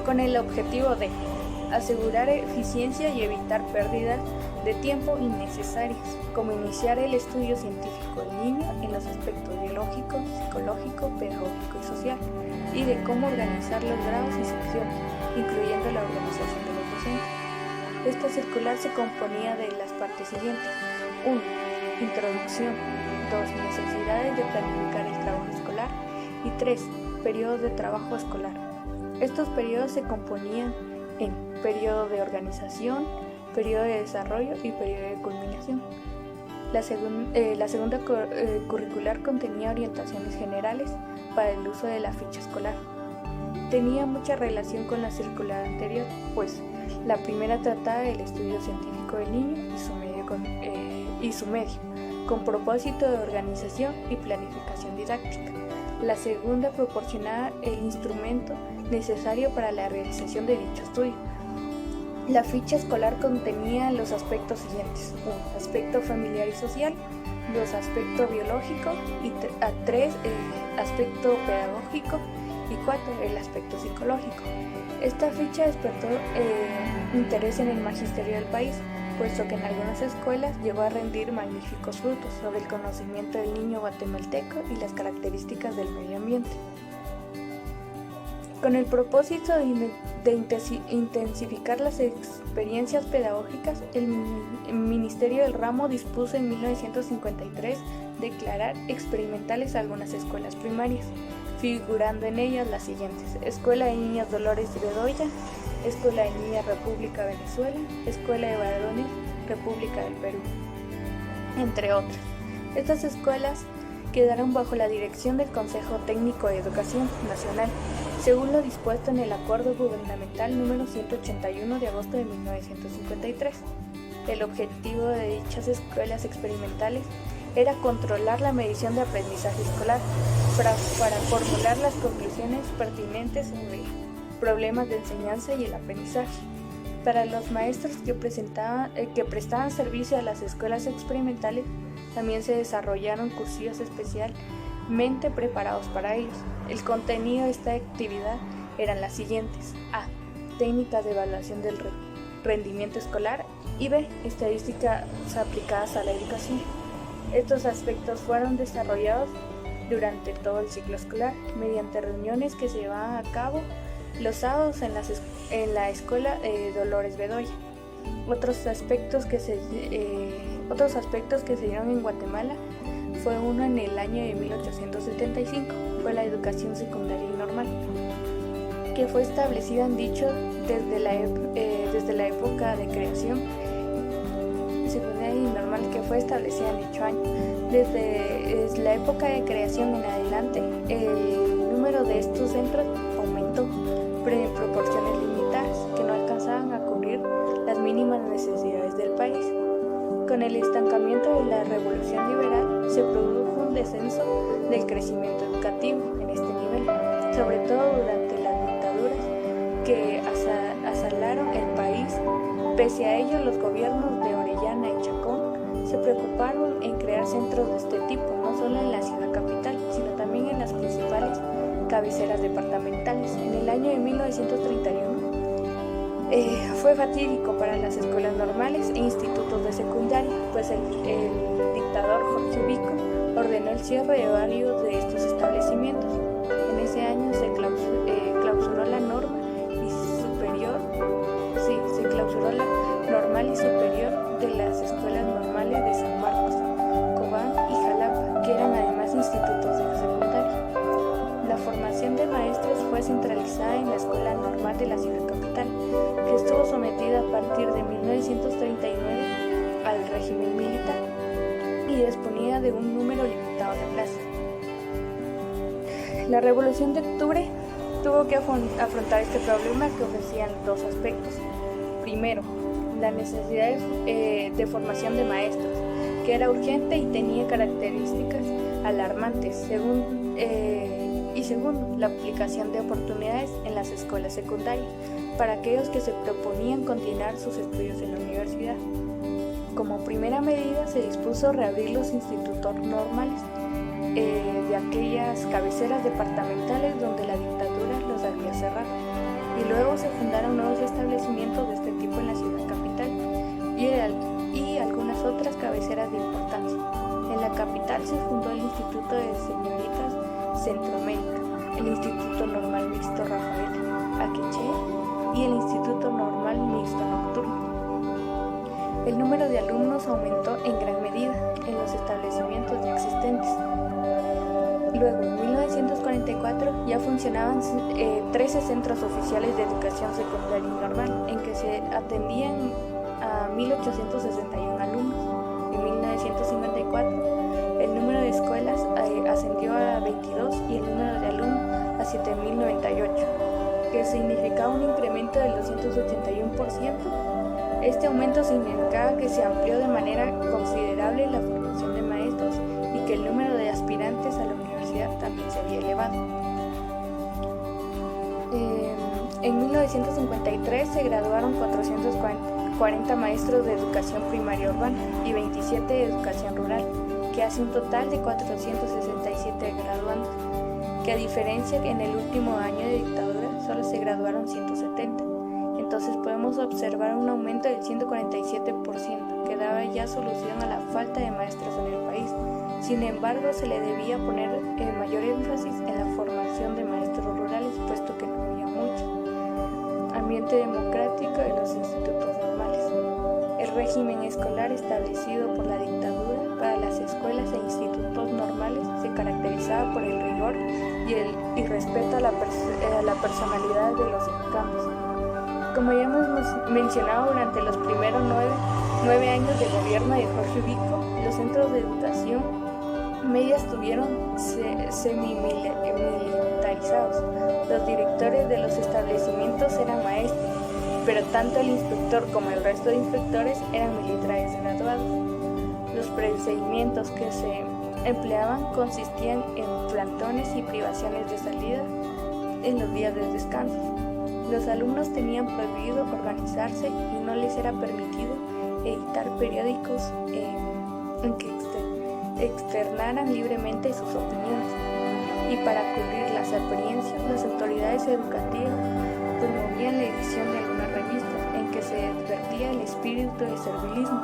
con el objetivo de asegurar eficiencia y evitar pérdidas de tiempo innecesarias, como iniciar el estudio científico del niño en los aspectos biológico, psicológico, pedagógico y social, y de cómo organizar los grados y secciones, incluyendo la organización de los docentes. Esta circular se componía de las partes siguientes: 1. Introducción. 2. Necesidades de planificar el trabajo escolar. Y 3. Periodos de trabajo escolar. Estos periodos se componían en periodo de organización, periodo de desarrollo y periodo de culminación. La segunda curricular contenía orientaciones generales para el uso de la ficha escolar. Tenía mucha relación con la circular anterior, pues la primera trataba del estudio científico del niño y su medio, con propósito de organización y planificación didáctica. La segunda proporcionaba el instrumento necesario para la realización de dicho estudio. La ficha escolar contenía los aspectos siguientes: 1. Aspecto familiar y social. 2. Aspecto biológico. Y 3. Aspecto pedagógico. Y 4. El aspecto psicológico. Esta ficha despertó interés en el magisterio del país, puesto que en algunas escuelas llegó a rendir magníficos frutos sobre el conocimiento del niño guatemalteco y las características del medio ambiente. Con el propósito de intensificar las experiencias pedagógicas, el Ministerio del Ramo dispuso en 1953 declarar experimentales algunas escuelas primarias, figurando en ellas las siguientes: Escuela de Niñas Dolores Bedoya, Escuela de Niñas República Venezuela, Escuela de Varones República del Perú, entre otras. Estas escuelas quedaron bajo la dirección del Consejo Técnico de Educación Nacional, según lo dispuesto en el Acuerdo Gubernamental número 181 de agosto de 1953. El objetivo de dichas escuelas experimentales era controlar la medición de aprendizaje escolar para formular las conclusiones pertinentes sobre problemas de enseñanza y el aprendizaje. Para los maestros que prestaban servicio a las escuelas experimentales, también se desarrollaron cursillos especialmente preparados para ellos. El contenido de esta actividad eran las siguientes: A. Técnicas de evaluación del rendimiento escolar, y B. Estadísticas aplicadas a la educación. Estos aspectos fueron desarrollados durante todo el ciclo escolar mediante reuniones que se llevaban a cabo los sábados en la escuela Dolores Bedoya. Otros aspectos que se dieron en Guatemala fue uno en el año de 1875, fue la educación secundaria y normal, que fue establecida en dicho desde la época de creación secundaria y normal que fue establecida en dicho año. Desde la época de creación en adelante, el número de estos centros aumentó, pero en proporciones limitadas que no alcanzaban a cubrir las mínimas necesidades del país. Con el estancamiento de la Revolución Liberal se produjo un descenso del crecimiento educativo en este nivel, sobre todo durante las dictaduras que asalaron el país. Pese a ello, los gobiernos de Orellana y Chacón se preocuparon en crear centros de este tipo, no solo en la ciudad capital, sino también en las principales cabeceras departamentales. En el año de 1931 fue fatídico para las escuelas normales e institutos de secundaria, pues el dictador Jorge Ubico ordenó el cierre de varios de estos establecimientos. En ese año se clausuró la normal y superior de las escuelas normales de San Marcos, Cobán y Jalapa, que eran además institutos de secundaria. La formación de maestros fue centralizada en la Escuela Normal de la ciudad capital, que estuvo sometida a partir de 1939 al régimen militar y disponía de un número limitado de plazas. La Revolución de Octubre tuvo que afrontar este problema que ofrecían dos aspectos. Primero, la necesidad de formación de maestros, que era urgente y tenía características alarmantes. Segundo, la aplicación de oportunidades en las escuelas secundarias para aquellos que se proponían continuar sus estudios en la universidad. Como primera medida, se dispuso reabrir los institutos normales de aquellas cabeceras departamentales donde la dictadura los había cerrado, y luego se fundaron nuevos establecimientos de este tipo en la ciudad capital y algunas otras cabeceras de importancia. En la capital se fundó el Instituto de Señoritas Centroamérica, el Instituto Normal Mixto Rafael Akeche y el Instituto Normal Mixto Nocturno. El número de alumnos aumentó en gran medida en los establecimientos ya existentes. Luego, en 1944, ya funcionaban 13 centros oficiales de educación secundaria y normal, en que se atendían a 1.861 alumnos. En 1954, el número de escuelas ascendió a 22 y el número de alumnos a 7.098, que significaba un incremento del 281%. Este aumento significaba que se amplió de manera considerable la formación de maestros y que el número de aspirantes a la universidad también se había elevado. En 1953 se graduaron 440 maestros de educación primaria urbana y 27 de educación rural, que hace un total de 467 graduandos, que a diferencia que en el último año de dictadura solo se graduaron 170. Entonces podemos observar un aumento del 147%, que daba ya solución a la falta de maestros en el país. Sin embargo, se le debía poner mayor énfasis en la formación de maestros rurales, puesto que no ambiente democrático de los institutos normales. El régimen escolar establecido por la dictadura para las escuelas e institutos normales se caracterizaba por el rigor y respeto a la personalidad de los educandos. Como ya hemos mencionado, durante los primeros 9 años de gobierno de Jorge Ubico, los centros de educación media estuvieron semi-militarizados. Los directores de los establecimientos eran maestros, pero tanto el inspector como el resto de inspectores eran militares graduados. Los procedimientos que se empleaban consistían en plantones y privaciones de salida en los días de descanso. Los alumnos tenían prohibido organizarse y no les era permitido editar periódicos en que externaran libremente sus opiniones. Y para cubrir las apariencias, las autoridades educativas promovían la edición de algunas revistas en que se advertía el espíritu de servilismo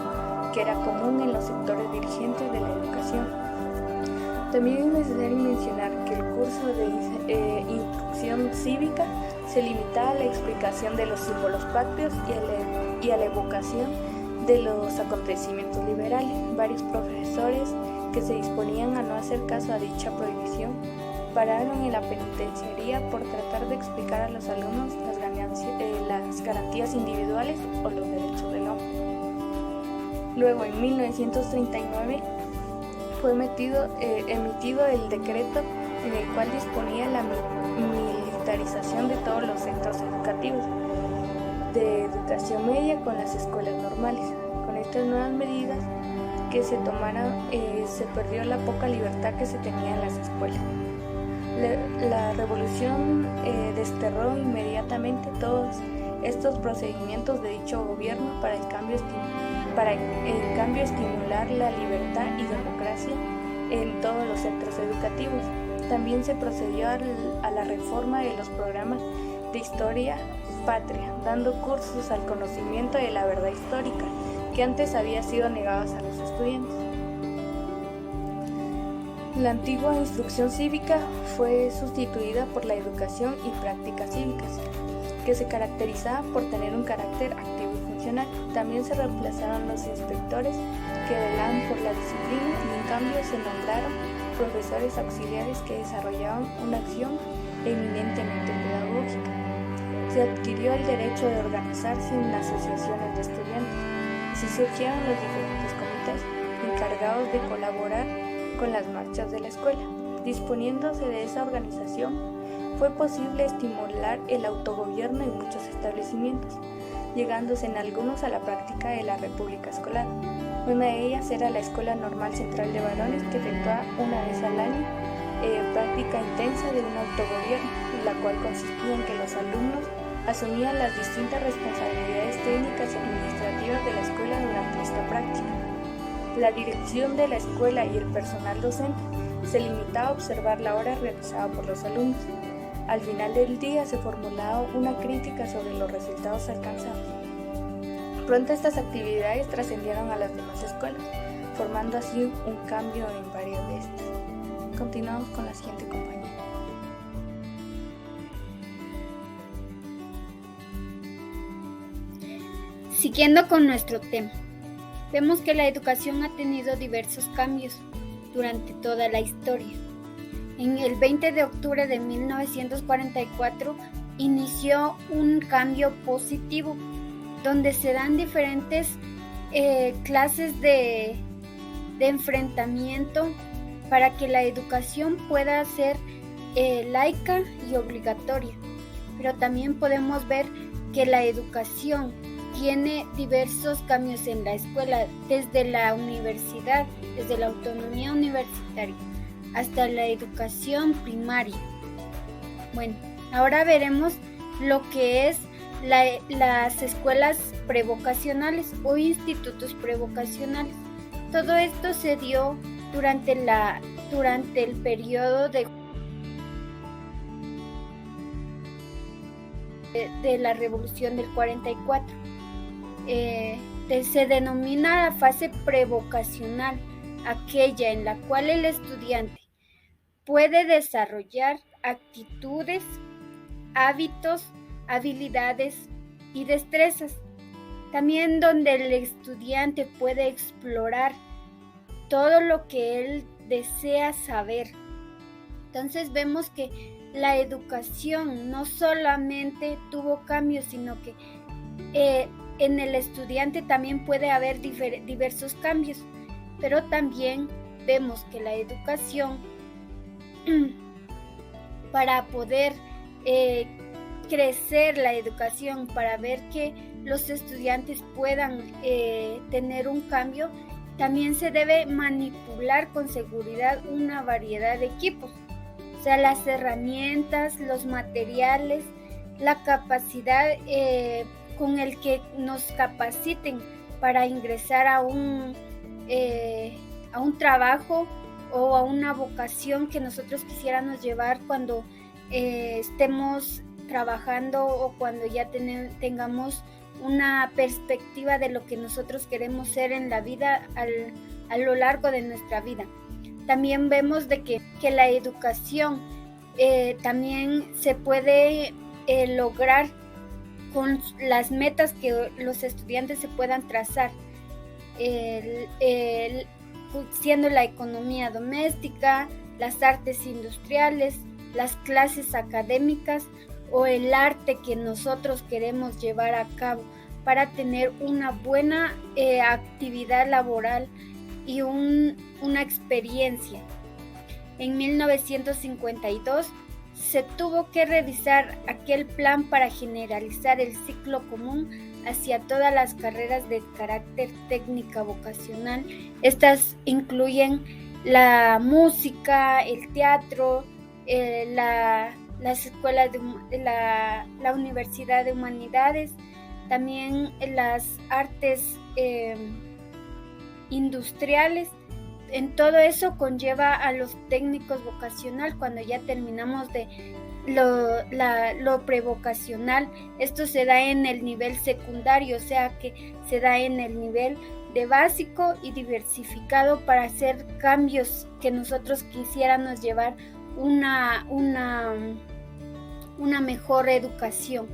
que era común en los sectores dirigentes de la educación. También es necesario mencionar que el curso de instrucción cívica se limitaba a la explicación de los símbolos patrios y a la evocación de los acontecimientos liberales. Varios profesores que se disponían a no hacer caso a dicha prohibición pararon en la penitenciaría por tratar de explicar a los alumnos las garantías individuales o los derechos del hombre. Luego, en 1939, fue emitido el decreto en el cual disponía la militarización de todos los centros educativos de educación media con las escuelas normales. Con estas nuevas medidas que se tomaron, se perdió la poca libertad que se tenía en las escuelas. La revolución desterró inmediatamente todos estos procedimientos de dicho gobierno para en cambio estimular la libertad y democracia en todos los centros educativos. También se procedió a la reforma de los programas de historia patria, dando cursos al conocimiento de la verdad histórica que antes había sido negados a los estudiantes. La antigua instrucción cívica fue sustituida por la educación y prácticas cívicas, que se caracterizaba por tener un carácter activo y funcional. También se reemplazaron los inspectores que velaban por la disciplina y en cambio se nombraron profesores auxiliares que desarrollaban una acción eminentemente pedagógica. Se adquirió el derecho de organizarse en asociaciones de estudiantes. Así surgieron los diferentes comités encargados de colaborar con las marchas de la escuela. Disponiéndose de esa organización, fue posible estimular el autogobierno en muchos establecimientos, llegándose en algunos a la práctica de la república escolar. Una de ellas era la Escuela Normal Central de Varones, que efectuaba una vez al año práctica intensa de un autogobierno, la cual consistía en que los alumnos asumían las distintas responsabilidades técnicas y administrativas de la escuela durante esta práctica. La dirección de la escuela y el personal docente se limitaba a observar la obra realizada por los alumnos. Al final del día se formulaba una crítica sobre los resultados alcanzados. Pronto estas actividades trascendieron a las demás escuelas, formando así un cambio en varias de estas. Continuamos con la siguiente compañía. Siguiendo con nuestro tema, vemos que la educación ha tenido diversos cambios durante toda la historia. En el 20 de octubre de 1944 inició un cambio positivo, donde se dan diferentes clases de enfrentamiento para que la educación pueda ser laica y obligatoria. Pero también podemos ver que la educación tiene diversos cambios en la escuela, desde la universidad, desde la autonomía universitaria, hasta la educación primaria. Bueno, ahora veremos lo que es las escuelas prevocacionales o institutos prevocacionales. Todo esto se dio durante el periodo de la Revolución del 44. Se denomina la fase prevocacional, aquella en la cual el estudiante puede desarrollar actitudes, hábitos, habilidades y destrezas. También donde el estudiante puede explorar todo lo que él desea saber. Entonces vemos que la educación no solamente tuvo cambios, sino que en el estudiante también puede haber diversos cambios, pero también vemos que la educación, para poder crecer la educación, para ver que los estudiantes puedan tener un cambio, también se debe manipular con seguridad una variedad de equipos, o sea, las herramientas, los materiales, la capacidad con el que nos capaciten para ingresar a un trabajo o a una vocación que nosotros quisiéramos llevar cuando estemos trabajando o cuando ya tengamos una perspectiva de lo que nosotros queremos ser en la vida a lo largo de nuestra vida. También vemos de que la educación también se puede lograr con las metas que los estudiantes se puedan trazar, siendo la economía doméstica, las artes industriales, las clases académicas o el arte que nosotros queremos llevar a cabo para tener una buena actividad laboral y una experiencia. En 1952 se tuvo que revisar aquel plan para generalizar el ciclo común hacia todas las carreras de carácter técnica vocacional. Estas incluyen la música, el teatro, las escuelas de la Universidad de Humanidades, también las artes industriales. En todo eso conlleva a los técnicos vocacional. Cuando ya terminamos de lo prevocacional, esto se da en el nivel secundario, o sea que se da en el nivel de básico y diversificado para hacer cambios que nosotros quisiéramos llevar una mejor educación.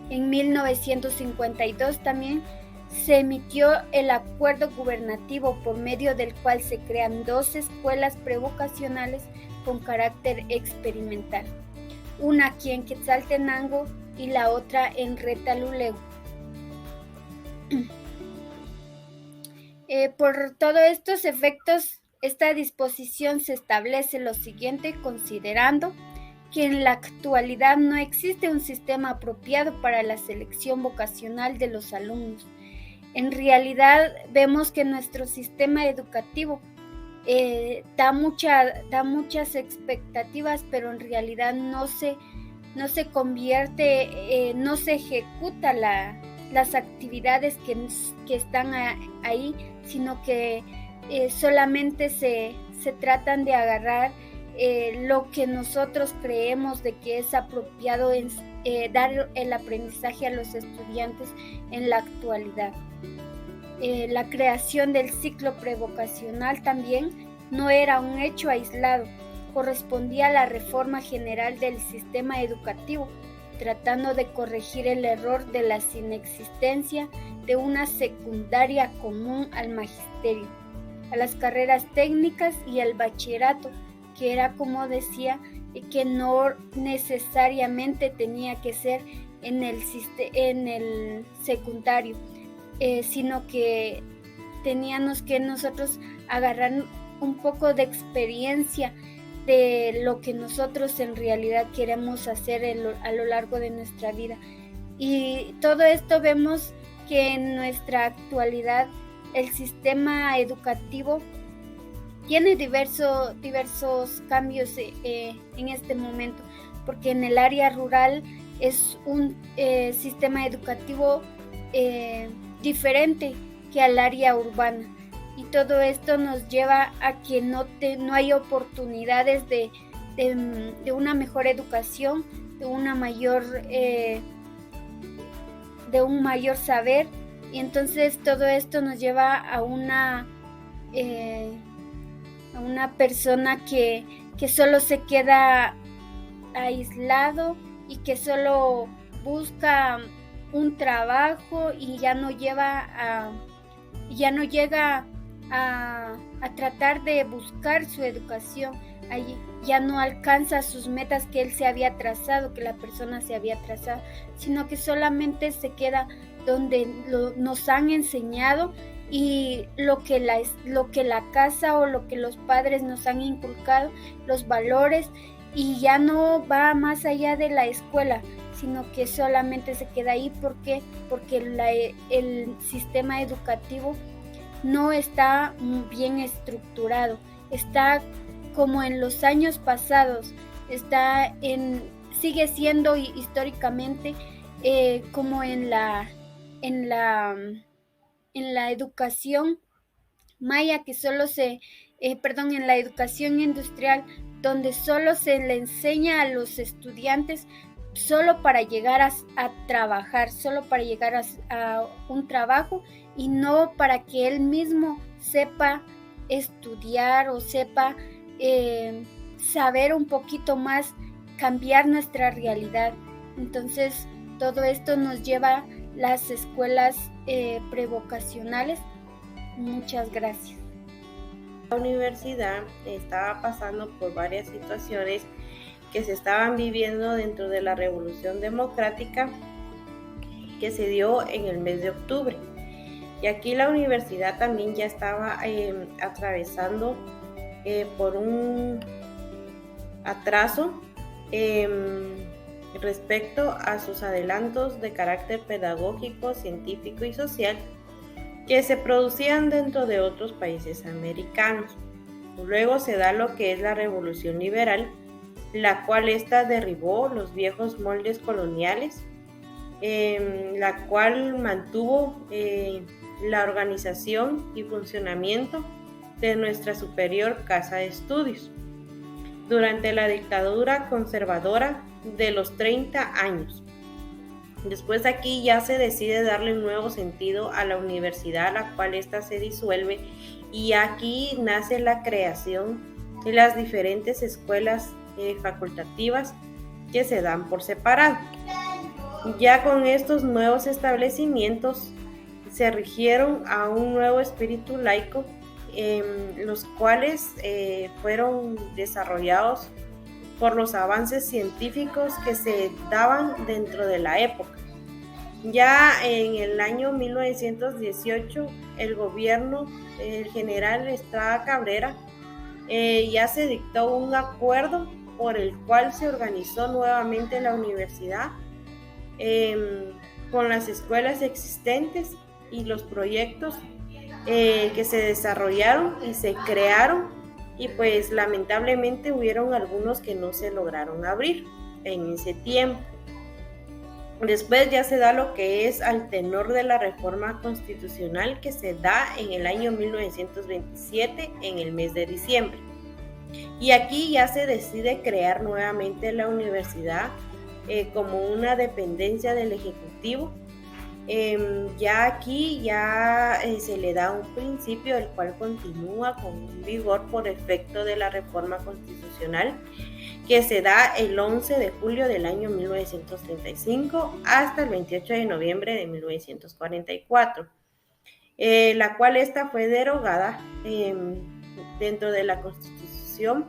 En 1952 también se emitió el acuerdo gubernativo por medio del cual se crean 2 escuelas prevocacionales con carácter experimental, una aquí en Quetzaltenango y la otra en Retalhuleu. Por todos estos efectos, esta disposición se establece lo siguiente, considerando que en la actualidad no existe un sistema apropiado para la selección vocacional de los alumnos. En realidad vemos que nuestro sistema educativo da muchas expectativas, pero en realidad no se convierte, no se ejecuta las actividades que están ahí, sino que solamente se tratan de agarrar lo que nosotros creemos de que es apropiado en dar el aprendizaje a los estudiantes en la actualidad. La creación del ciclo prevocacional también no era un hecho aislado, correspondía a la reforma general del sistema educativo, tratando de corregir el error de la inexistencia de una secundaria común al magisterio, a las carreras técnicas y al bachillerato, que era, como decía, que no necesariamente tenía que ser en el secundario, sino que teníamos que nosotros agarrar un poco de experiencia de lo que nosotros en realidad queremos hacer a lo largo de nuestra vida. Y todo esto vemos que en nuestra actualidad el sistema educativo tiene diversos cambios en este momento, porque en el área rural es un sistema educativo diferente que al área urbana, y todo esto nos lleva a que no hay oportunidades de una mejor educación, de un mayor saber, y entonces todo esto nos lleva a una persona que solo se queda aislado y que solo busca un trabajo y ya no llega a tratar de buscar su educación, allí ya no alcanza sus metas que él se había trazado, que la persona se había trazado, sino que solamente se queda donde nos han enseñado y lo que la casa o lo que los padres nos han inculcado, los valores, y ya no va más allá de la escuela, sino que solamente se queda ahí. ¿Por qué? Porque el sistema educativo no está bien estructurado, está como en los años pasados, sigue siendo históricamente como en la educación maya, que solo en la educación industrial, donde solo se le enseña a los estudiantes solo para llegar a trabajar, solo para llegar a un trabajo, y no para que él mismo sepa estudiar o sepa saber un poquito más, cambiar nuestra realidad. Entonces, todo esto nos lleva a las escuelas prevocacionales. Muchas gracias. La universidad estaba pasando por varias situaciones que se estaban viviendo dentro de la Revolución Democrática que se dio en el mes de octubre. Y aquí la universidad también ya estaba atravesando por un atraso respecto a sus adelantos de carácter pedagógico, científico y social que se producían dentro de otros países americanos. Luego se da lo que es la Revolución Liberal, la cual derribó los viejos moldes coloniales, la cual mantuvo la organización y funcionamiento de nuestra superior casa de estudios durante la dictadura conservadora de los 30 años. Después de aquí ya se decide darle un nuevo sentido a la universidad, a la cual se disuelve, y aquí nace la creación de las diferentes escuelas facultativas que se dan por separado. Ya con estos nuevos establecimientos se rigieron a un nuevo espíritu laico, los cuales fueron desarrollados por los avances científicos que se daban dentro de la época. Ya en el año 1918, el gobierno del general Estrada Cabrera ya se dictó un acuerdo por el cual se organizó nuevamente la universidad con las escuelas existentes y los proyectos que se desarrollaron y se crearon, y pues lamentablemente hubieron algunos que no se lograron abrir en ese tiempo. Después ya se da lo que es al tenor de la reforma constitucional que se da en el año 1927 en el mes de diciembre. Y aquí ya se decide crear nuevamente la universidad como una dependencia del Ejecutivo. Ya aquí se le da un principio el cual continúa con vigor por efecto de la reforma constitucional que se da el 11 de julio del año 1935 hasta el 28 de noviembre de 1944, la cual fue derogada dentro de la Constitución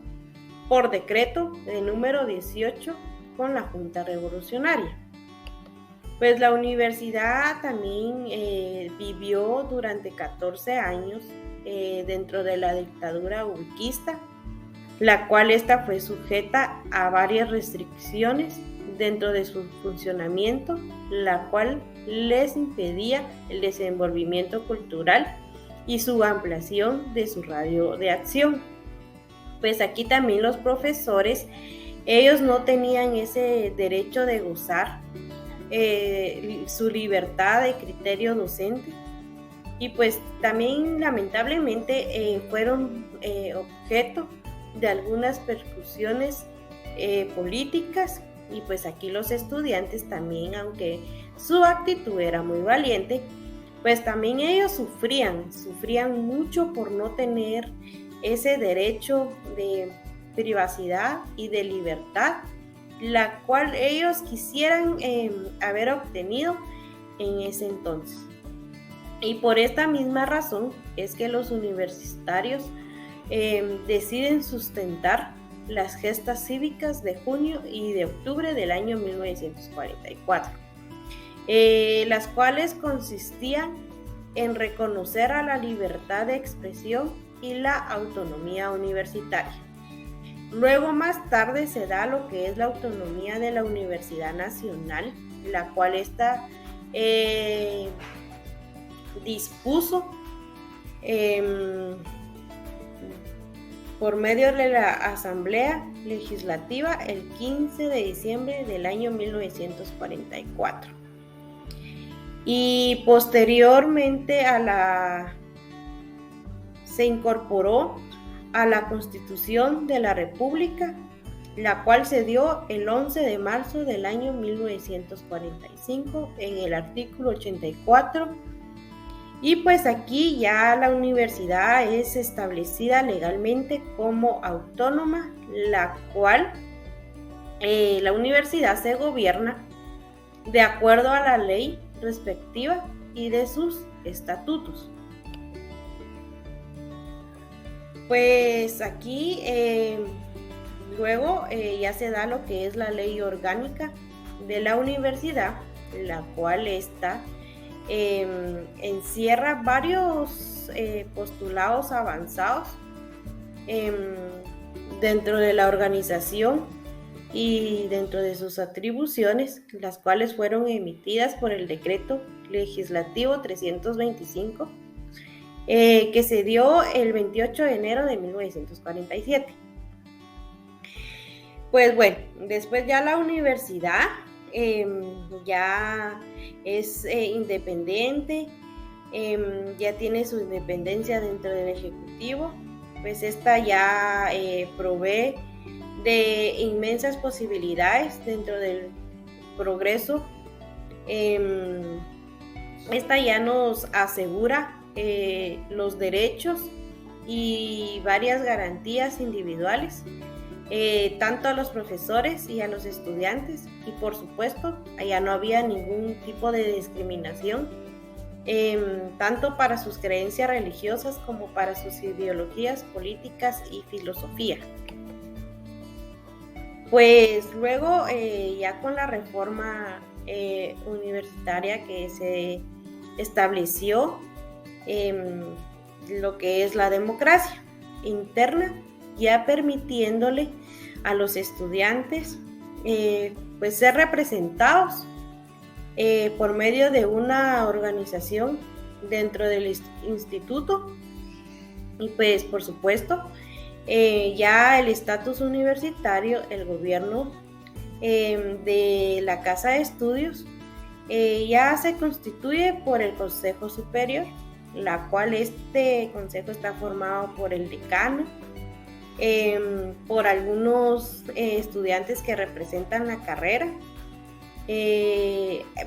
por decreto de número 18 con la Junta Revolucionaria. Pues la universidad también vivió durante 14 años dentro de la dictadura urquista, la cual fue sujeta a varias restricciones dentro de su funcionamiento, la cual les impedía el desenvolvimiento cultural y su ampliación de su radio de acción. Pues aquí también los profesores, ellos no tenían ese derecho de gozar su libertad de criterio docente, y pues también lamentablemente fueron objeto de algunas persecuciones políticas, y pues aquí los estudiantes también, aunque su actitud era muy valiente, pues también ellos sufrían mucho por no tener ese derecho de privacidad y de libertad, la cual ellos quisieran haber obtenido en ese entonces. Y por esta misma razón es que los universitarios deciden sustentar las gestas cívicas de junio y de octubre del año 1944, las cuales consistían en reconocer a la libertad de expresión y la autonomía universitaria. Luego, más tarde, se da lo que es la autonomía de la Universidad Nacional, la cual esta dispuso por medio de la Asamblea Legislativa el 15 de diciembre del año 1944. Y posteriormente se incorporó a la Constitución de la República, la cual se dio el 11 de marzo del año 1945 en el artículo 84. Y pues aquí ya la universidad es establecida legalmente como autónoma, la cual la universidad se gobierna de acuerdo a la ley respectiva y de sus estatutos. Pues aquí luego ya se da lo que es la ley orgánica de la universidad, la cual encierra varios postulados avanzados dentro de la organización y dentro de sus atribuciones, las cuales fueron emitidas por el decreto legislativo 325, que se dio el 28 de enero de 1947. Pues bueno, después ya la universidad ya es independiente, ya tiene su independencia dentro del Ejecutivo, pues esta ya provee de inmensas posibilidades dentro del progreso. Esta ya nos asegura los derechos y varias garantías individuales, tanto a los profesores y a los estudiantes, y por supuesto allá no había ningún tipo de discriminación, tanto para sus creencias religiosas como para sus ideologías políticas y filosofía. Pues luego ya con la reforma universitaria que se estableció lo que es la democracia interna, ya permitiéndole a los estudiantes pues ser representados por medio de una organización dentro del instituto, y pues por supuesto ya el estatus universitario, el gobierno de la Casa de Estudios ya se constituye por el Consejo Superior, la cual este consejo está formado por el decano, por algunos estudiantes que representan la carrera,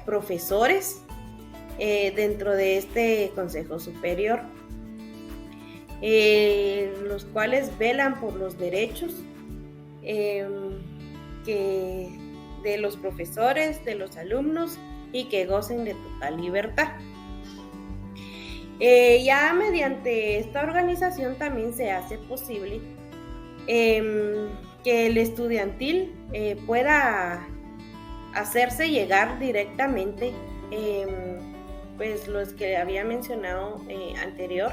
profesores dentro de este Consejo Superior, los cuales velan por los derechos de los profesores, de los alumnos, y que gocen de total libertad. Ya mediante esta organización también se hace posible que el estudiantil pueda hacerse llegar directamente, pues los que había mencionado anterior,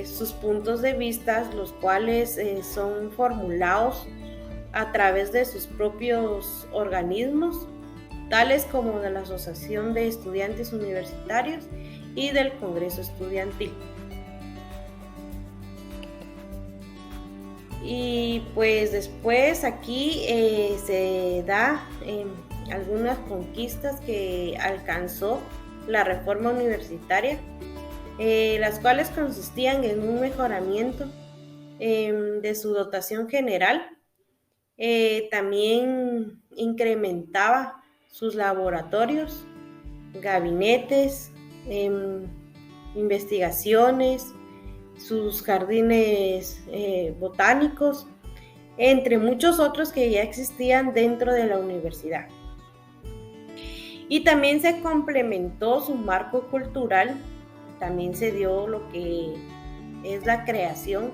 sus puntos de vista, los cuales son formulados a través de sus propios organismos, tales como de la Asociación de Estudiantes Universitarios y del Congreso Estudiantil. Y pues después aquí se da algunas conquistas que alcanzó la reforma universitaria, las cuales consistían en un mejoramiento de su dotación general. También incrementaba sus laboratorios, gabinetes, investigaciones, sus jardines botánicos, entre muchos otros que ya existían dentro de la universidad. Y también se complementó su marco cultural, también se dio lo que es la creación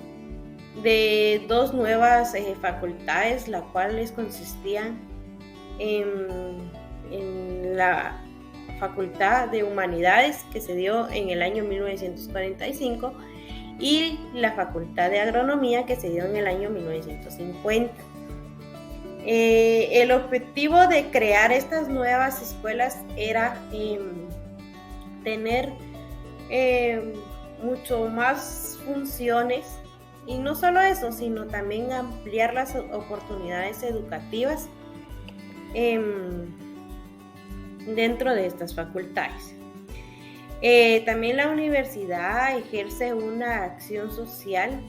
de 2 nuevas facultades, las cuales consistían en la Facultad de Humanidades, que se dio en el año 1945, y la Facultad de Agronomía, que se dio en el año 1950. El objetivo de crear estas nuevas escuelas era tener mucho más funciones, y no solo eso, sino también ampliar las oportunidades educativas dentro de estas facultades. También la universidad ejerce una acción social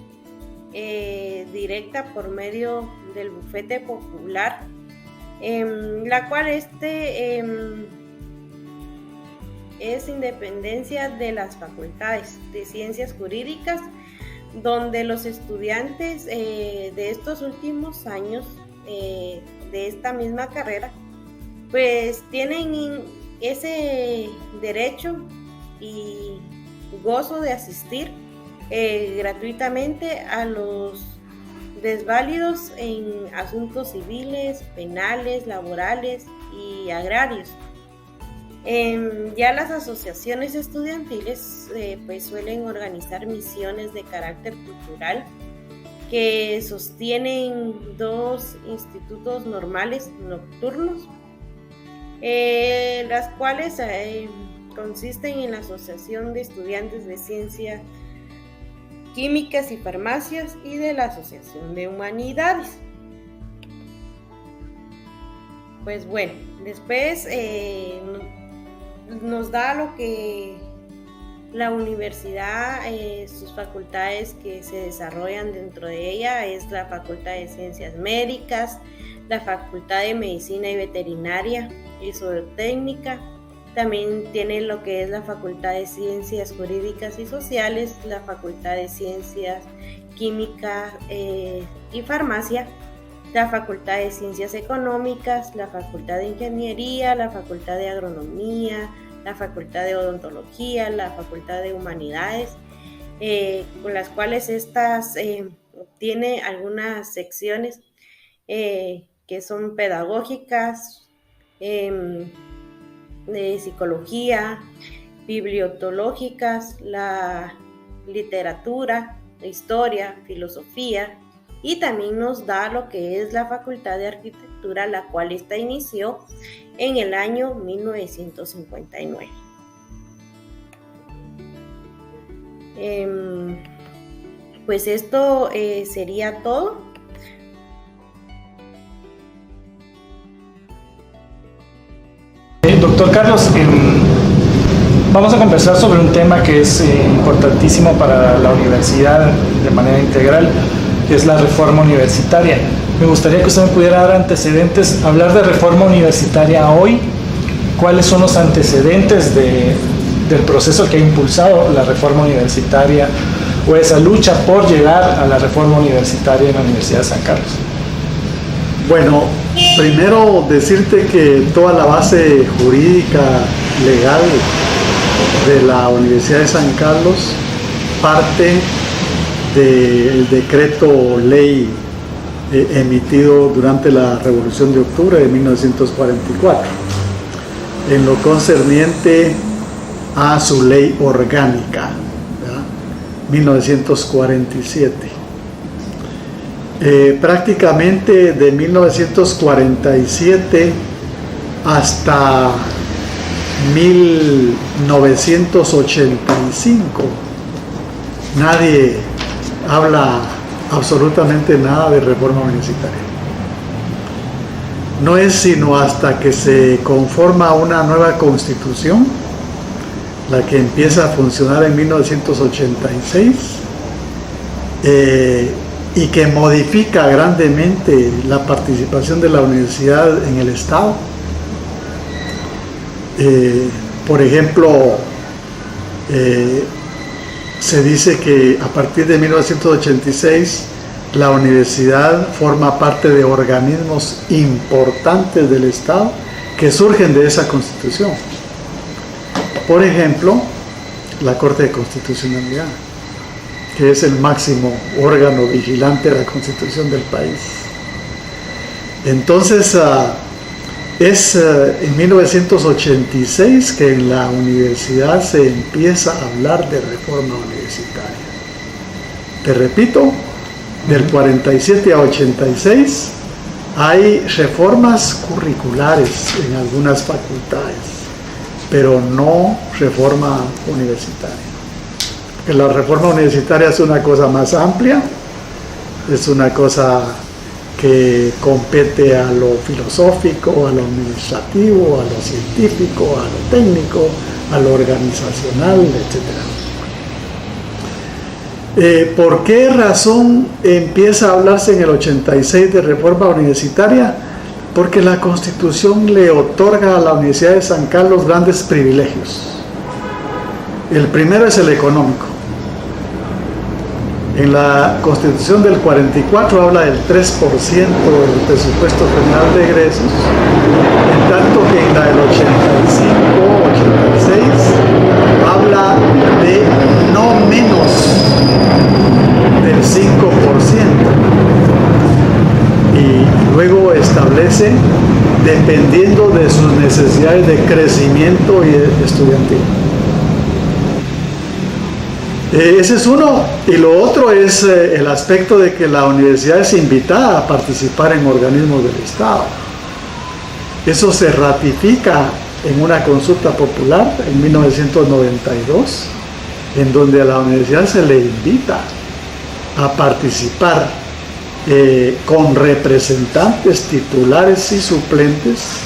directa por medio del bufete popular, la cual es independencia de las facultades de ciencias jurídicas, donde los estudiantes de estos últimos años de esta misma carrera pues tienen ese derecho y gozo de asistir gratuitamente a los desválidos en asuntos civiles, penales, laborales y agrarios. Ya las asociaciones estudiantiles pues suelen organizar misiones de carácter cultural que sostienen 2 institutos normales nocturnos, las cuales consisten en la Asociación de Estudiantes de Ciencias Químicas y Farmacias y de la Asociación de Humanidades. Pues bueno, después nos da lo que la universidad, sus facultades que se desarrollan dentro de ella, es la Facultad de Ciencias Médicas, la Facultad de Medicina y Veterinaria y Zootécnica. También tiene lo que es la Facultad de Ciencias Jurídicas y Sociales, la Facultad de Ciencias Químicas y Farmacia, la Facultad de Ciencias Económicas, la Facultad de Ingeniería, la Facultad de Agronomía, la Facultad de Odontología, la Facultad de Humanidades, con las cuales estas tiene algunas secciones que son pedagógicas, de psicología, bibliotológicas, la literatura, la historia, filosofía, y también nos da lo que es la Facultad de Arquitectura, la cual esta inició en el año 1959. Pues esto sería todo. Doctor Carlos, vamos a conversar sobre un tema que es importantísimo para la universidad de manera integral, que es la reforma universitaria. Me gustaría que usted me pudiera dar antecedentes, hablar de reforma universitaria hoy, cuáles son los antecedentes del proceso que ha impulsado la reforma universitaria o esa lucha por llegar a la reforma universitaria en la Universidad de San Carlos. Bueno, primero decirte que toda la base jurídica legal de la Universidad de San Carlos parte del decreto ley emitido durante la Revolución de Octubre de 1944, en lo concerniente a su ley orgánica, ¿verdad? 1947. Prácticamente de 1947 hasta 1985 nadie habla absolutamente nada de reforma universitaria. No es sino hasta que se conforma una nueva constitución, la que empieza a funcionar en 1986, y que modifica grandemente la participación de la universidad en el Estado. Por ejemplo, se dice que a partir de 1986 la universidad forma parte de organismos importantes del Estado que surgen de esa Constitución. Por ejemplo, la Corte de Constitucionalidad, que es el máximo órgano vigilante de la Constitución del país. Entonces, es en 1986 que en la universidad se empieza a hablar de reforma universitaria. Te repito, del 47 a 86 hay reformas curriculares en algunas facultades, pero no reforma universitaria. Porque la reforma universitaria es una cosa más amplia, es una cosa que compete a lo filosófico, a lo administrativo, a lo científico, a lo técnico, a lo organizacional, etc. ¿Por qué razón empieza a hablarse en el 86 de reforma universitaria? Porque la Constitución le otorga a la Universidad de San Carlos grandes privilegios. El primero es el económico. En la Constitución del 44 habla del 3% del presupuesto general de egresos, en tanto que en la del 85-86 habla de no menos del 5%. Y luego establece, dependiendo de sus necesidades de crecimiento y estudiantil. Ese es uno, y lo otro es el aspecto de que la universidad es invitada a participar en organismos del Estado. Eso se ratifica en una consulta popular en 1992, en donde a la universidad se le invita a participar con representantes titulares y suplentes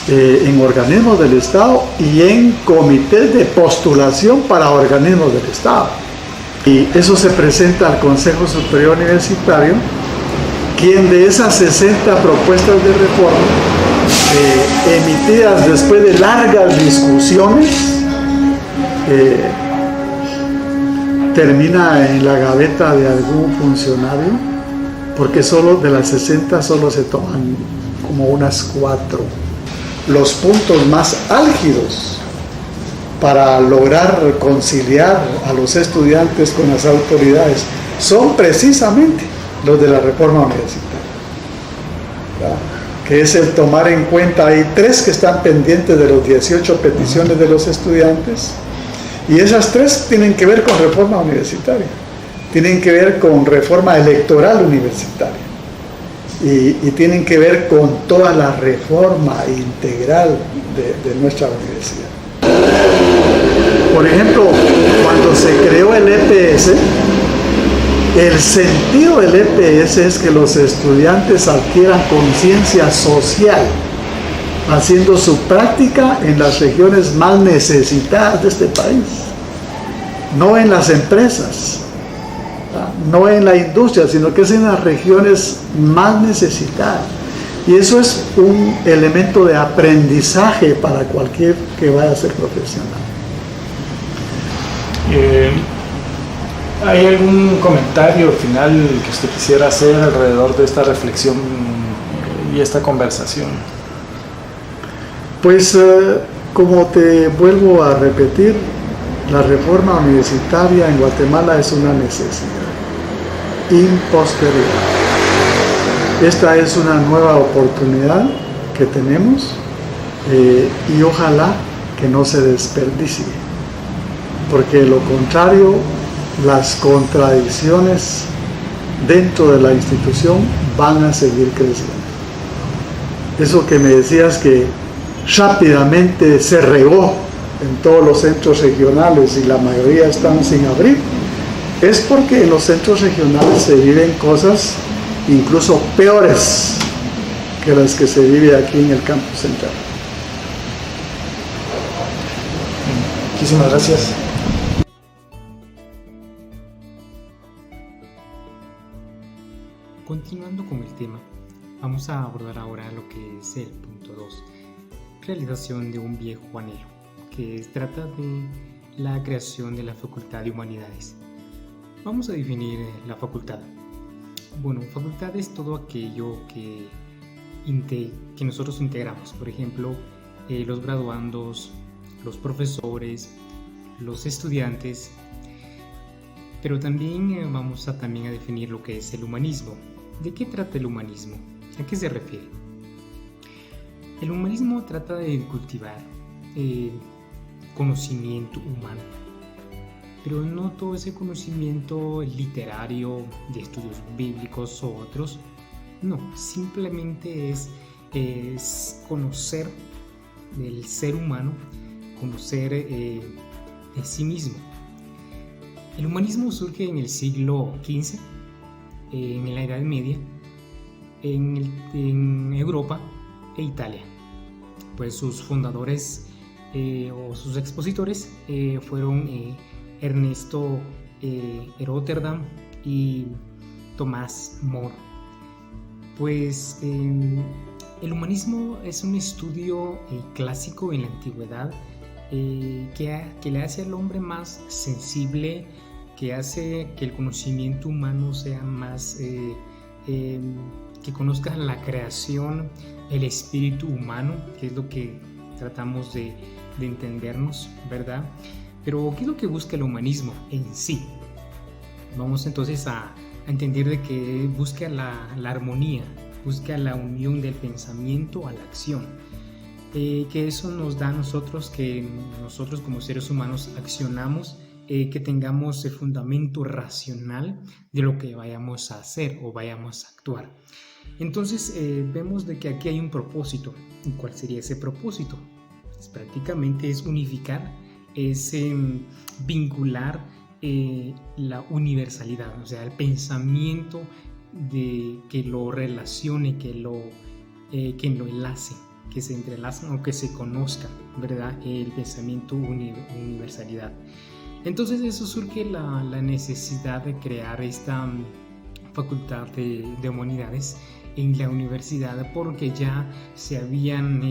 en organismos del Estado y en comités de postulación para organismos del Estado. Y eso se presenta al Consejo Superior Universitario, quien de esas 60 propuestas de reforma, emitidas después de largas discusiones, termina en la gaveta de algún funcionario, porque solo de las 60 solo se toman como unas 4. Los puntos más álgidos para lograr conciliar a los estudiantes con las autoridades son precisamente los de la reforma universitaria, ¿verdad? Que es el tomar en cuenta, hay 3 que están pendientes de los 18 peticiones de los estudiantes, y esas 3 tienen que ver con reforma universitaria, tienen que ver con reforma electoral universitaria. Y tienen que ver con toda la reforma integral de nuestra universidad. Por ejemplo, cuando se creó el EPS, el sentido del EPS es que los estudiantes adquieran conciencia social, haciendo su práctica en las regiones más necesitadas de este país, no en las empresas, no en la industria, sino que es en las regiones más necesitadas. Y eso es un elemento de aprendizaje para cualquier que vaya a ser profesional. ¿Hay algún comentario final que usted quisiera hacer alrededor de esta reflexión y esta conversación? Pues como te vuelvo a repetir, la reforma universitaria en Guatemala es una necesidad impostergable. Esta es una nueva oportunidad que tenemos y ojalá que no se desperdicie, porque de lo contrario las contradicciones dentro de la institución van a seguir creciendo. Eso que me decías que rápidamente se regó en todos los centros regionales y la mayoría están sin abrir, es porque en los centros regionales se viven cosas incluso peores que las que se vive aquí en el campus central. Muchísimas gracias. Continuando con el tema, vamos a abordar ahora lo que es el punto 2, realización de un viejo anhelo, que trata de la creación de la Facultad de Humanidades. Vamos a definir la facultad. Bueno, facultad es todo aquello que que nosotros integramos. Por ejemplo, los graduandos, los profesores, los estudiantes, pero también vamos a definir lo que es el humanismo. ¿De qué trata el humanismo? ¿A qué se refiere? El humanismo trata de cultivar conocimiento humano, pero no todo ese conocimiento literario de estudios bíblicos o otros, no, simplemente es conocer del ser humano, conocer de sí mismo. El humanismo surge en el siglo XV, en la Edad Media, en Europa e Italia. Pues sus fundadores o sus expositores fueron Ernesto Rotterdam y Tomás More. Pues el humanismo es un estudio clásico en la antigüedad que le hace al hombre más sensible, que hace que el conocimiento humano sea más, que conozca la creación, el espíritu humano, que es lo que tratamos de entendernos, ¿verdad? Pero ¿qué es lo que busca el humanismo en sí? Vamos entonces a entender de que busca la armonía, busca la unión del pensamiento a la acción. Que eso nos da a nosotros, que nosotros como seres humanos accionamos, que tengamos el fundamento racional de lo que vayamos a hacer o vayamos a actuar. Entonces vemos de que aquí hay un propósito. ¿Y cuál sería ese propósito? Pues prácticamente es unificar, es vincular la universalidad, o sea, el pensamiento de que lo relacione, que lo enlace, que se entrelazan o que se conozcan, ¿verdad? El pensamiento universalidad. Entonces de eso surge la necesidad de crear esta facultad de humanidades en la universidad, porque ya se habían